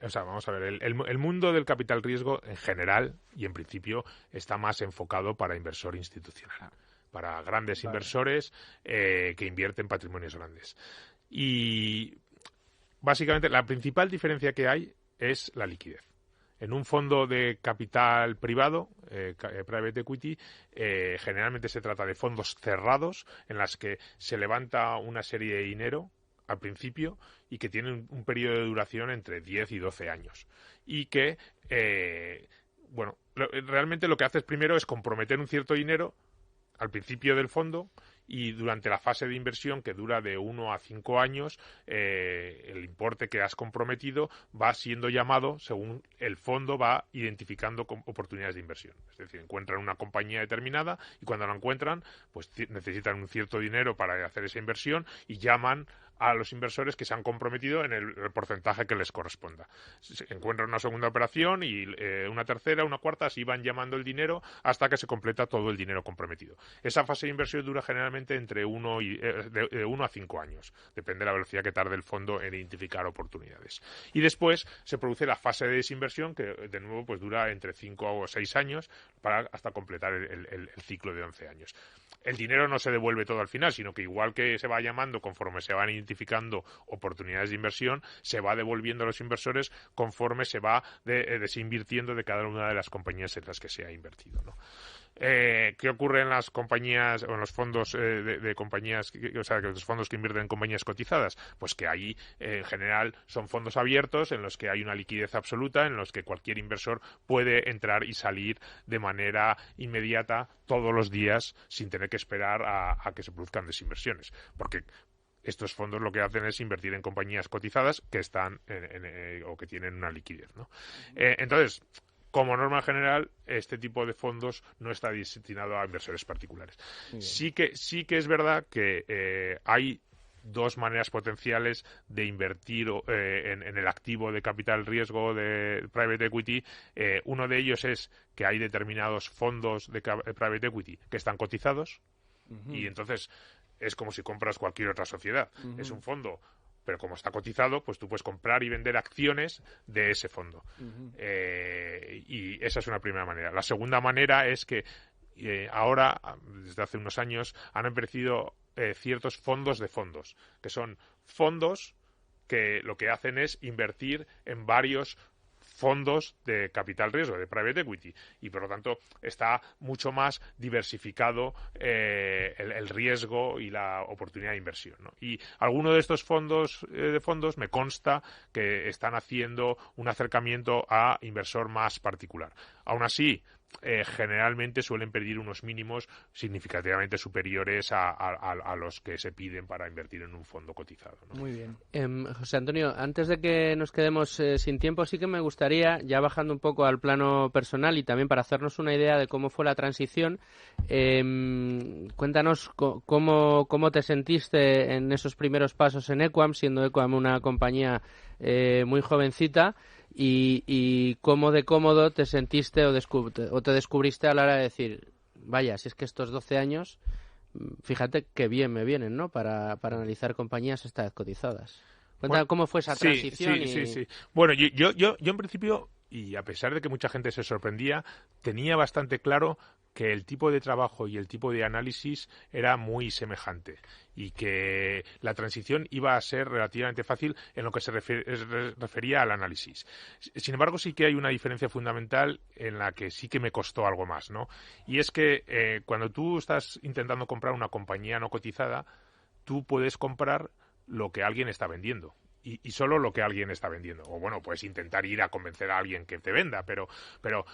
o sea, vamos a ver, el mundo del capital riesgo en general y en principio está más enfocado para inversor institucional. para grandes inversores que invierten patrimonios grandes. Y básicamente la principal diferencia que hay es la liquidez. En un fondo de capital privado, private equity, generalmente se trata de fondos cerrados en las que se levanta una serie de dinero al principio y que tienen un periodo de duración entre 10 y 12 años. Y que, realmente lo que haces primero es comprometer un cierto dinero al principio del fondo y durante la fase de inversión, que dura de 1 a 5 años, el importe que has comprometido va siendo llamado según el fondo va identificando oportunidades de inversión. Es decir, encuentran una compañía determinada y cuando la encuentran, pues necesitan un cierto dinero para hacer esa inversión y llaman a los inversores que se han comprometido en el porcentaje que les corresponda. Se encuentran una segunda operación y una tercera, una cuarta, así van llamando el dinero hasta que se completa todo el dinero comprometido. Esa fase de inversión dura generalmente entre 1 a 5 años. Depende de la velocidad que tarde el fondo en identificar oportunidades. Y después se produce la fase de desinversión, que de nuevo pues dura entre 5 o 6 años hasta completar el ciclo de 11 años. El dinero no se devuelve todo al final, sino que igual que se va llamando conforme se van identificando oportunidades de inversión, se va devolviendo a los inversores conforme se va desinvirtiendo de cada una de las compañías en las que se ha invertido, ¿no? ¿Qué ocurre en las compañías o en los fondos de compañías, los fondos que invierten en compañías cotizadas? Pues que ahí en general son fondos abiertos en los que hay una liquidez absoluta, en los que cualquier inversor puede entrar y salir de manera inmediata todos los días sin tener que esperar a que se produzcan desinversiones, porque estos fondos lo que hacen es invertir en compañías cotizadas que están o que tienen una liquidez, ¿no? Entonces, como norma general, este tipo de fondos no está destinado a inversores particulares. Sí que es verdad que hay dos maneras potenciales de invertir en el activo de capital riesgo de private equity. Uno de ellos es que hay determinados fondos de private equity que están cotizados y entonces es como si compras cualquier otra sociedad. Es un fondo, pero como está cotizado, pues tú puedes comprar y vender acciones de ese fondo. Y esa es una primera manera. La segunda manera es que ahora, desde hace unos años, han aparecido ciertos fondos de fondos, que son fondos que lo que hacen es invertir en varios fondos de capital riesgo, de private equity, y por lo tanto está mucho más diversificado el riesgo y la oportunidad de inversión, ¿no? Y algunos de estos fondos me consta que están haciendo un acercamiento a inversor más particular. Aún así, generalmente suelen pedir unos mínimos significativamente superiores a los que se piden para invertir en un fondo cotizado, ¿no? Muy bien. José Antonio, antes de que nos quedemos sin tiempo, sí que me gustaría, ya bajando un poco al plano personal y también para hacernos una idea de cómo fue la transición, cuéntanos cómo te sentiste en esos primeros pasos en Equam, siendo Equam una compañía muy jovencita, y cómo de cómodo te sentiste o te descubriste a la hora de decir, vaya, si es que estos 12 años, fíjate qué bien me vienen, ¿no? Para analizar compañías esta vez cotizadas. Cuéntame cómo fue esa transición. Sí. Bueno, yo en principio, y a pesar de que mucha gente se sorprendía, tenía bastante claro que el tipo de trabajo y el tipo de análisis era muy semejante y que la transición iba a ser relativamente fácil en lo que se refería al análisis. Sin embargo, sí que hay una diferencia fundamental en la que sí que me costó algo más, ¿no? Y es que cuando tú estás intentando comprar una compañía no cotizada, tú puedes comprar lo que alguien está vendiendo. Y solo lo que alguien está vendiendo. O bueno, puedes intentar ir a convencer a alguien que te venda, pero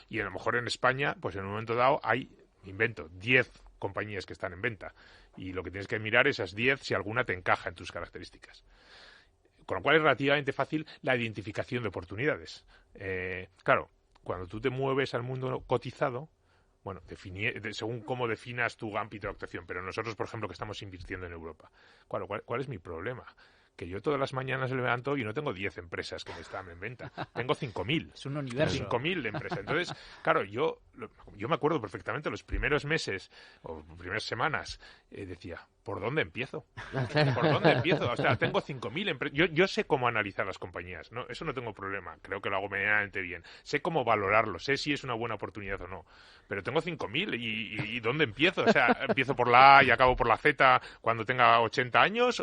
y a lo mejor en España, pues en un momento dado hay, 10 compañías que están en venta. Y lo que tienes que mirar es esas 10 si alguna te encaja en tus características. Con lo cual es relativamente fácil la identificación de oportunidades. Claro, cuando tú te mueves al mundo cotizado, bueno, según cómo definas tu ámbito de actuación, pero nosotros, por ejemplo, que estamos invirtiendo en Europa, ¿cuál es mi problema? Que yo todas las mañanas me levanto y no tengo 10 empresas que me están en venta. Tengo 5.000. Es un universo. 5.000 de empresas. Entonces, claro, yo me acuerdo perfectamente los primeros meses o primeras semanas, decía, ¿por dónde empiezo? ¿Por dónde empiezo? O sea, tengo 5.000 empresas. Yo sé cómo analizar las compañías, ¿no? Eso no tengo problema. Creo que lo hago medianamente bien. Sé cómo valorarlo. Sé si es una buena oportunidad o no. Pero tengo 5.000 ¿y dónde empiezo? O sea, ¿empiezo por la A y acabo por la Z cuando tenga 80 años?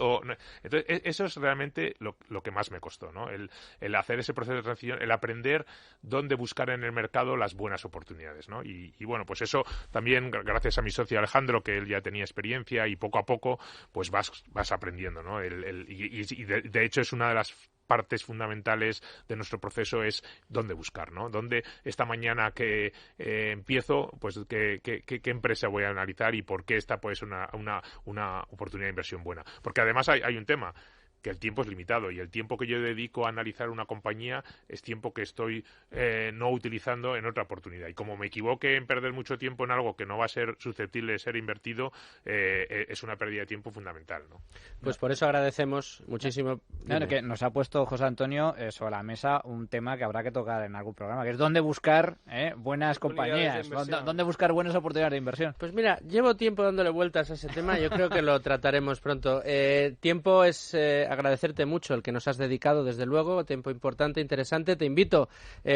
Entonces, eso es realmente lo que más me costó, ¿no? El hacer ese proceso de transición, el aprender dónde buscar en el mercado las buenas oportunidades, ¿no? Y bueno, pues eso también, gracias a mi socio Alejandro, que él ya tenía experiencia y poco a poco pues vas aprendiendo, ¿no? De hecho es una de las partes fundamentales de nuestro proceso es dónde buscar, ¿no? Dónde esta mañana que empiezo, pues qué empresa voy a analizar y por qué esta puede ser una oportunidad de inversión buena. Porque además hay un tema, que el tiempo es limitado y el tiempo que yo dedico a analizar una compañía es tiempo que estoy no utilizando en otra oportunidad. Y como me equivoque en perder mucho tiempo en algo que no va a ser susceptible de ser invertido, es una pérdida de tiempo fundamental, ¿no? Pues por eso agradecemos muchísimo. Claro, que nos ha puesto José Antonio sobre la mesa un tema que habrá que tocar en algún programa, que es dónde buscar buenas compañías, dónde buscar buenas oportunidades de inversión. Pues mira, llevo tiempo dándole vueltas a ese tema, yo creo que lo trataremos pronto. Tiempo es agradecerte mucho el que nos has dedicado, desde luego, tiempo importante, interesante. Te invito,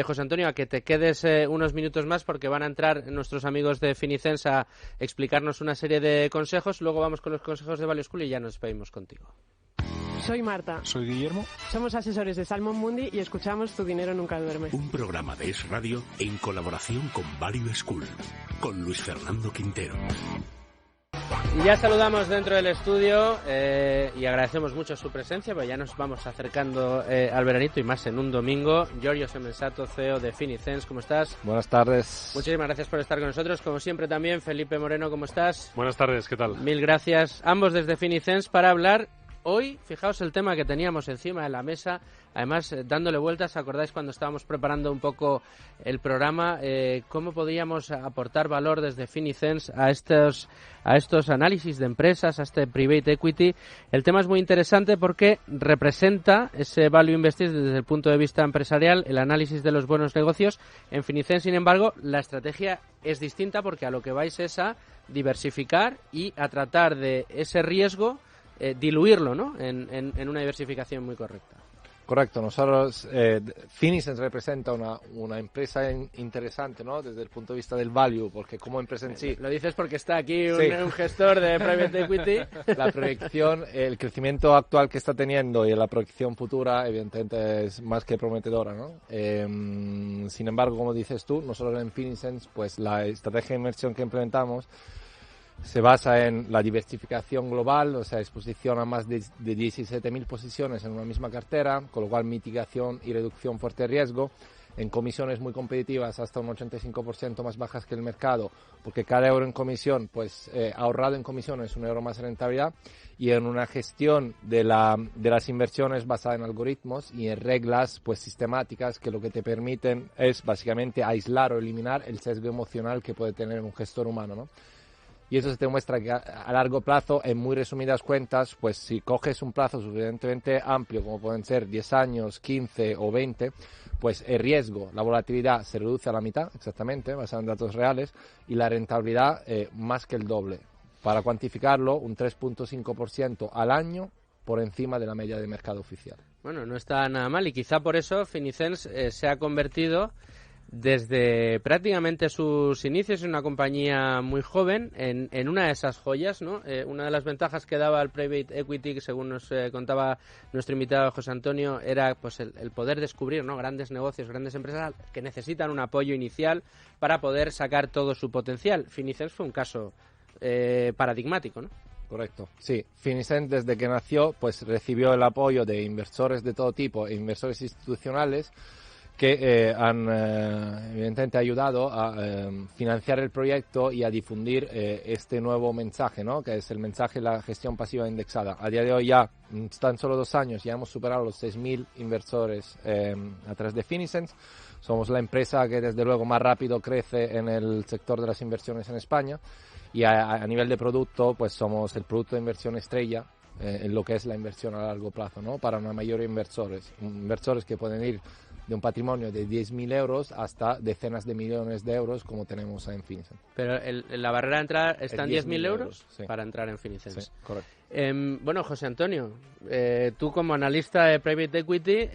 José Antonio, a que te quedes unos minutos más porque van a entrar nuestros amigos de Finicens a explicarnos una serie de consejos. Luego vamos con los consejos de Value School y ya nos despedimos contigo. Soy Marta. Soy Guillermo. Somos asesores de Salmon Mundi y escuchamos Tu Dinero Nunca Duerme. Un programa de Es Radio en colaboración con Value School, con Luis Fernando Quintero. Y ya saludamos dentro del estudio y agradecemos mucho su presencia, porque ya nos vamos acercando al veranito y más en un domingo. Giorgio Semensato, CEO de Finicens, ¿cómo estás? Buenas tardes. Muchísimas gracias por estar con nosotros. Como siempre también, Felipe Moreno, ¿cómo estás? Buenas tardes, ¿qué tal? Mil gracias, ambos desde Finicens, para hablar hoy. Fijaos el tema que teníamos encima de la mesa, además dándole vueltas. ¿Acordáis cuando estábamos preparando un poco el programa? ¿Cómo podríamos aportar valor desde Finicens a estos análisis de empresas, a este private equity? El tema es muy interesante porque representa ese value invested desde el punto de vista empresarial, el análisis de los buenos negocios. En Finicens, sin embargo, la estrategia es distinta porque a lo que vais es a diversificar y a tratar de ese riesgo diluirlo, ¿no? En una diversificación muy correcta. Correcto, nosotros, Finicens representa una empresa interesante, ¿no? Desde el punto de vista del value, porque como empresa en sí... Lo dices porque está aquí un gestor de private equity. La proyección, el crecimiento actual que está teniendo y la proyección futura, evidentemente, es más que prometedora, ¿no? Sin embargo, como dices tú, nosotros en Finicens, pues la estrategia de inversión que implementamos se basa en la diversificación global, o sea, exposición a más de 17.000 posiciones en una misma cartera, con lo cual mitigación y reducción fuerte de riesgo, en comisiones muy competitivas, hasta un 85% más bajas que el mercado, porque cada euro en comisión, pues ahorrado en comisiones es un euro más de rentabilidad, y en una gestión de las inversiones basada en algoritmos y en reglas pues sistemáticas que lo que te permiten es básicamente aislar o eliminar el sesgo emocional que puede tener un gestor humano, ¿no? Y eso se te muestra que a largo plazo, en muy resumidas cuentas, pues si coges un plazo suficientemente amplio, como pueden ser 10 años, 15 o 20, pues el riesgo, la volatilidad se reduce a la mitad, exactamente, basado en datos reales, y la rentabilidad más que el doble. Para cuantificarlo, un 3.5% al año por encima de la media de mercado oficial. Bueno, no está nada mal y quizá por eso Finicens se ha convertido desde prácticamente sus inicios en una compañía muy joven, en una de esas joyas, ¿no? Una de las ventajas que daba el private equity, que según nos contaba nuestro invitado José Antonio, era pues el poder descubrir, ¿no? Grandes negocios, grandes empresas que necesitan un apoyo inicial para poder sacar todo su potencial. Finicens fue un caso paradigmático, ¿no? Correcto, sí. Finicens desde que nació pues recibió el apoyo de inversores de todo tipo e inversores institucionales que han evidentemente ayudado a financiar el proyecto y a difundir este nuevo mensaje, ¿no? Que es el mensaje de la gestión pasiva indexada. A día de hoy ya, tan solo 2 años, ya hemos superado los 6.000 inversores a través de Finicens. Somos la empresa que desde luego más rápido crece en el sector de las inversiones en España y a nivel de producto, pues somos el producto de inversión estrella en lo que es la inversión a largo plazo, ¿no? Para una mayoría de inversores que pueden ir de un patrimonio de 10.000 euros hasta decenas de millones de euros como tenemos en Finicens. Pero la barrera de entrada está en 10.000 euros sí. para entrar en Finicens. Sí, correcto. Bueno, José Antonio, tú como analista de Private Equity,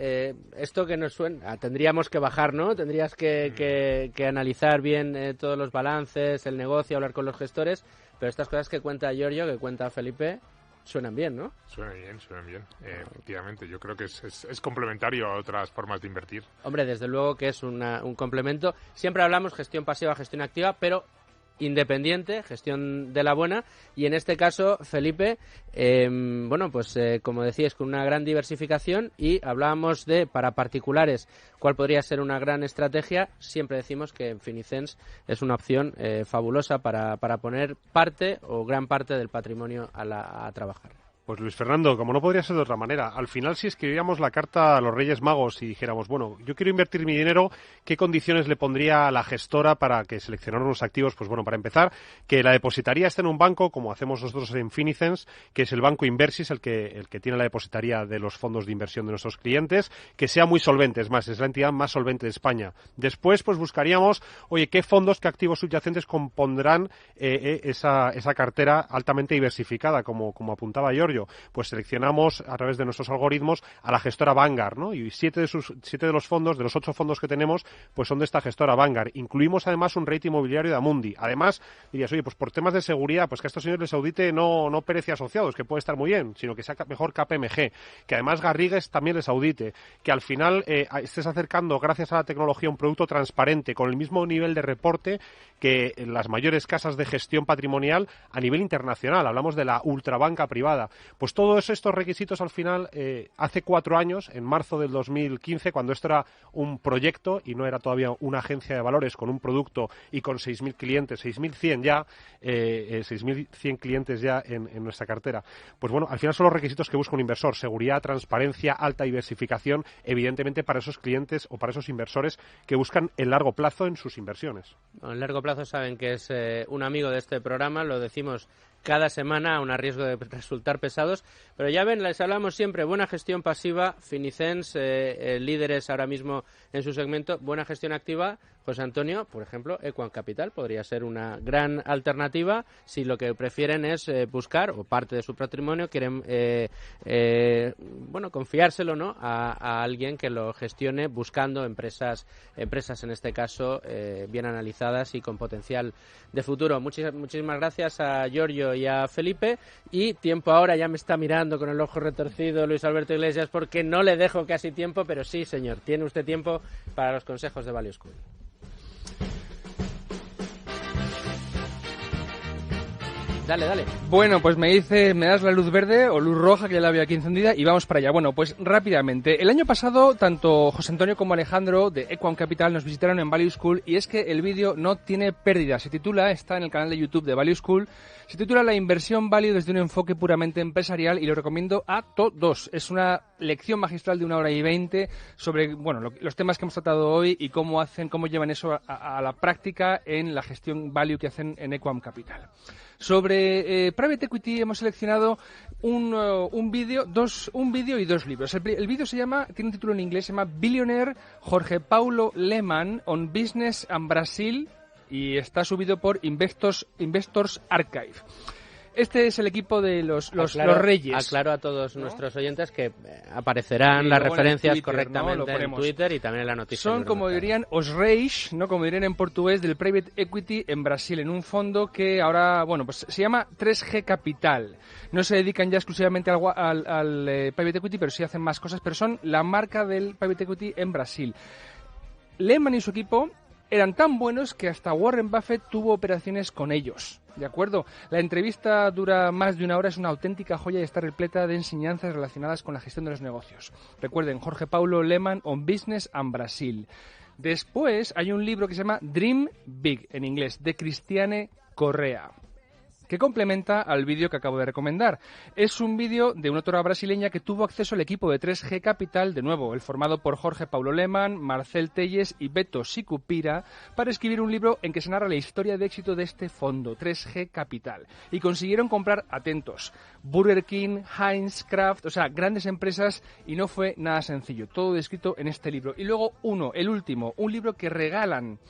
esto que nos suena, tendríamos que bajar, ¿no? Tendrías que analizar bien todos los balances, el negocio, hablar con los gestores, pero estas cosas que cuenta Giorgio, que cuenta Felipe, suenan bien, ¿no? Suenan bien. Efectivamente, yo creo que es complementario a otras formas de invertir. Hombre, desde luego que es un complemento. Siempre hablamos gestión pasiva, gestión activa, pero independiente, gestión de la buena, y en este caso, Felipe, como decías, con una gran diversificación, y hablábamos de, para particulares, cuál podría ser una gran estrategia. Siempre decimos que Finicens es una opción fabulosa para poner parte o gran parte del patrimonio a trabajar. Pues Luis Fernando, como no podría ser de otra manera, al final si escribiéramos la carta a los Reyes Magos y dijéramos, bueno, yo quiero invertir mi dinero, ¿qué condiciones le pondría a la gestora para que seleccionara unos activos? Pues bueno, para empezar, que la depositaría esté en un banco, como hacemos nosotros en Finicens, que es el banco Inversis, el que tiene la depositaría de los fondos de inversión de nuestros clientes, que sea muy solvente, es más, es la entidad más solvente de España. Después, pues buscaríamos, oye, ¿qué fondos, qué activos subyacentes compondrán esa cartera altamente diversificada, como apuntaba Giorgio? Pues seleccionamos a través de nuestros algoritmos a la gestora Vanguard, ¿no? Y 7 de los fondos, de los 8 fondos que tenemos, pues son de esta gestora Vanguard. Incluimos además un rating inmobiliario de Amundi. Además, dirías, oye, pues por temas de seguridad, pues que a estos señores les audite no Pérez y Asociados, que puede estar muy bien, sino que sea mejor KPMG, que además Garrigues también les audite, que al final estés acercando, gracias a la tecnología, un producto transparente, con el mismo nivel de reporte que las mayores casas de gestión patrimonial a nivel internacional. Hablamos de la ultrabanca privada. Pues todos estos requisitos al final, hace 4 años, en marzo del 2015, cuando esto era un proyecto y no era todavía una agencia de valores con un producto y con 6.000 clientes, 6.100 ya, 6.100 clientes ya en nuestra cartera. Pues bueno, al final son los requisitos que busca un inversor: seguridad, transparencia, alta diversificación, evidentemente para esos clientes o para esos inversores que buscan el largo plazo en sus inversiones. Bueno, el largo plazo saben que es un amigo de este programa, lo decimos cada semana, aun a riesgo de resultar pesados, pero ya ven, les hablamos siempre, buena gestión pasiva, Finicens, líderes ahora mismo en su segmento, buena gestión activa. José Antonio, por ejemplo, Equam Capital podría ser una gran alternativa si lo que prefieren es buscar, o parte de su patrimonio quieren confiárselo, ¿no?, a alguien que lo gestione, buscando empresas en este caso bien analizadas y con potencial de futuro. Muchísimas gracias a Giorgio y a Felipe, y tiempo ahora, ya me está mirando con el ojo retorcido Luis Alberto Iglesias porque no le dejo casi tiempo, pero sí, señor, tiene usted tiempo para los consejos de Value School. Dale. Bueno, pues me das la luz verde o luz roja, que ya la veo aquí encendida, y vamos para allá. Bueno, pues rápidamente. El año pasado, tanto José Antonio como Alejandro de Equam Capital nos visitaron en Value School, y es que el vídeo no tiene pérdida. Está en el canal de YouTube de Value School. Se titula La inversión value desde un enfoque puramente empresarial, y lo recomiendo a todos. Es una lección magistral de 1 hora y 20 sobre los temas que hemos tratado hoy y cómo llevan eso a la práctica en la gestión value que hacen en Equam Capital. Sobre Private Equity hemos seleccionado un vídeo y 2 libros. El vídeo tiene un título en inglés, se llama Billionaire Jorge Paulo Lemann on Business and Brazil, y está subido por Investors Archive. Este es el equipo de los Reyes. Aclaro a todos nuestros oyentes que aparecerán las referencias Twitter, correctamente en Twitter y también en la noticia. Son, como dirían, os Reis, ¿no?, como dirían en portugués, del Private Equity en Brasil, en un fondo que ahora, pues se llama 3G Capital. No se dedican ya exclusivamente al Private Equity, pero sí hacen más cosas, pero son la marca del Private Equity en Brasil. Lehman y su equipo eran tan buenos que hasta Warren Buffett tuvo operaciones con ellos. ¿De acuerdo? La entrevista dura más de 1 hora, es una auténtica joya y está repleta de enseñanzas relacionadas con la gestión de los negocios. Recuerden, Jorge Paulo Lemann on Business and Brazil. Después hay un libro que se llama Dream Big, en inglés, de Cristiane Correa. que complementa al vídeo que acabo de recomendar. Es un vídeo de una autora brasileña que tuvo acceso al equipo de 3G Capital, de nuevo, el formado por Jorge Paulo Lemann, Marcel Telles y Beto Sicupira, para escribir un libro en que se narra la historia de éxito de este fondo, 3G Capital. Y consiguieron comprar, atentos, Burger King, Heinz, Kraft, o sea, grandes empresas, y no fue nada sencillo. Todo descrito en este libro. Y luego el último, un libro que regalan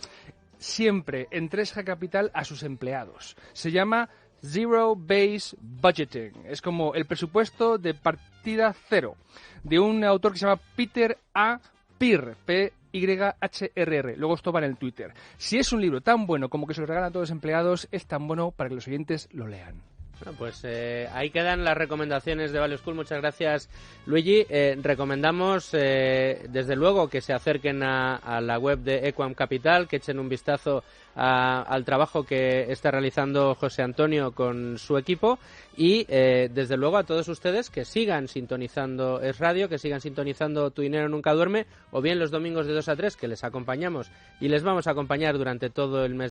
siempre en 3G Capital a sus empleados. Se llama Zero Base Budgeting. Es como el presupuesto de partida cero, de un autor que se llama Peter A. Pyrrh, P-Y-H-R-R. Luego esto va en el Twitter. Si es un libro tan bueno como que se lo regalan a todos los empleados, es tan bueno para que los oyentes lo lean. Bueno, pues ahí quedan las recomendaciones de Value School. Muchas gracias, Luigi. Recomendamos, desde luego, que se acerquen a la web de Equam Capital, que echen un vistazo al trabajo que está realizando José Antonio con su equipo y, desde luego, a todos ustedes que sigan sintonizando Es Radio, que sigan sintonizando Tu Dinero Nunca Duerme, o bien los domingos de 2 a 3, que les acompañamos y les vamos a acompañar durante todo el mes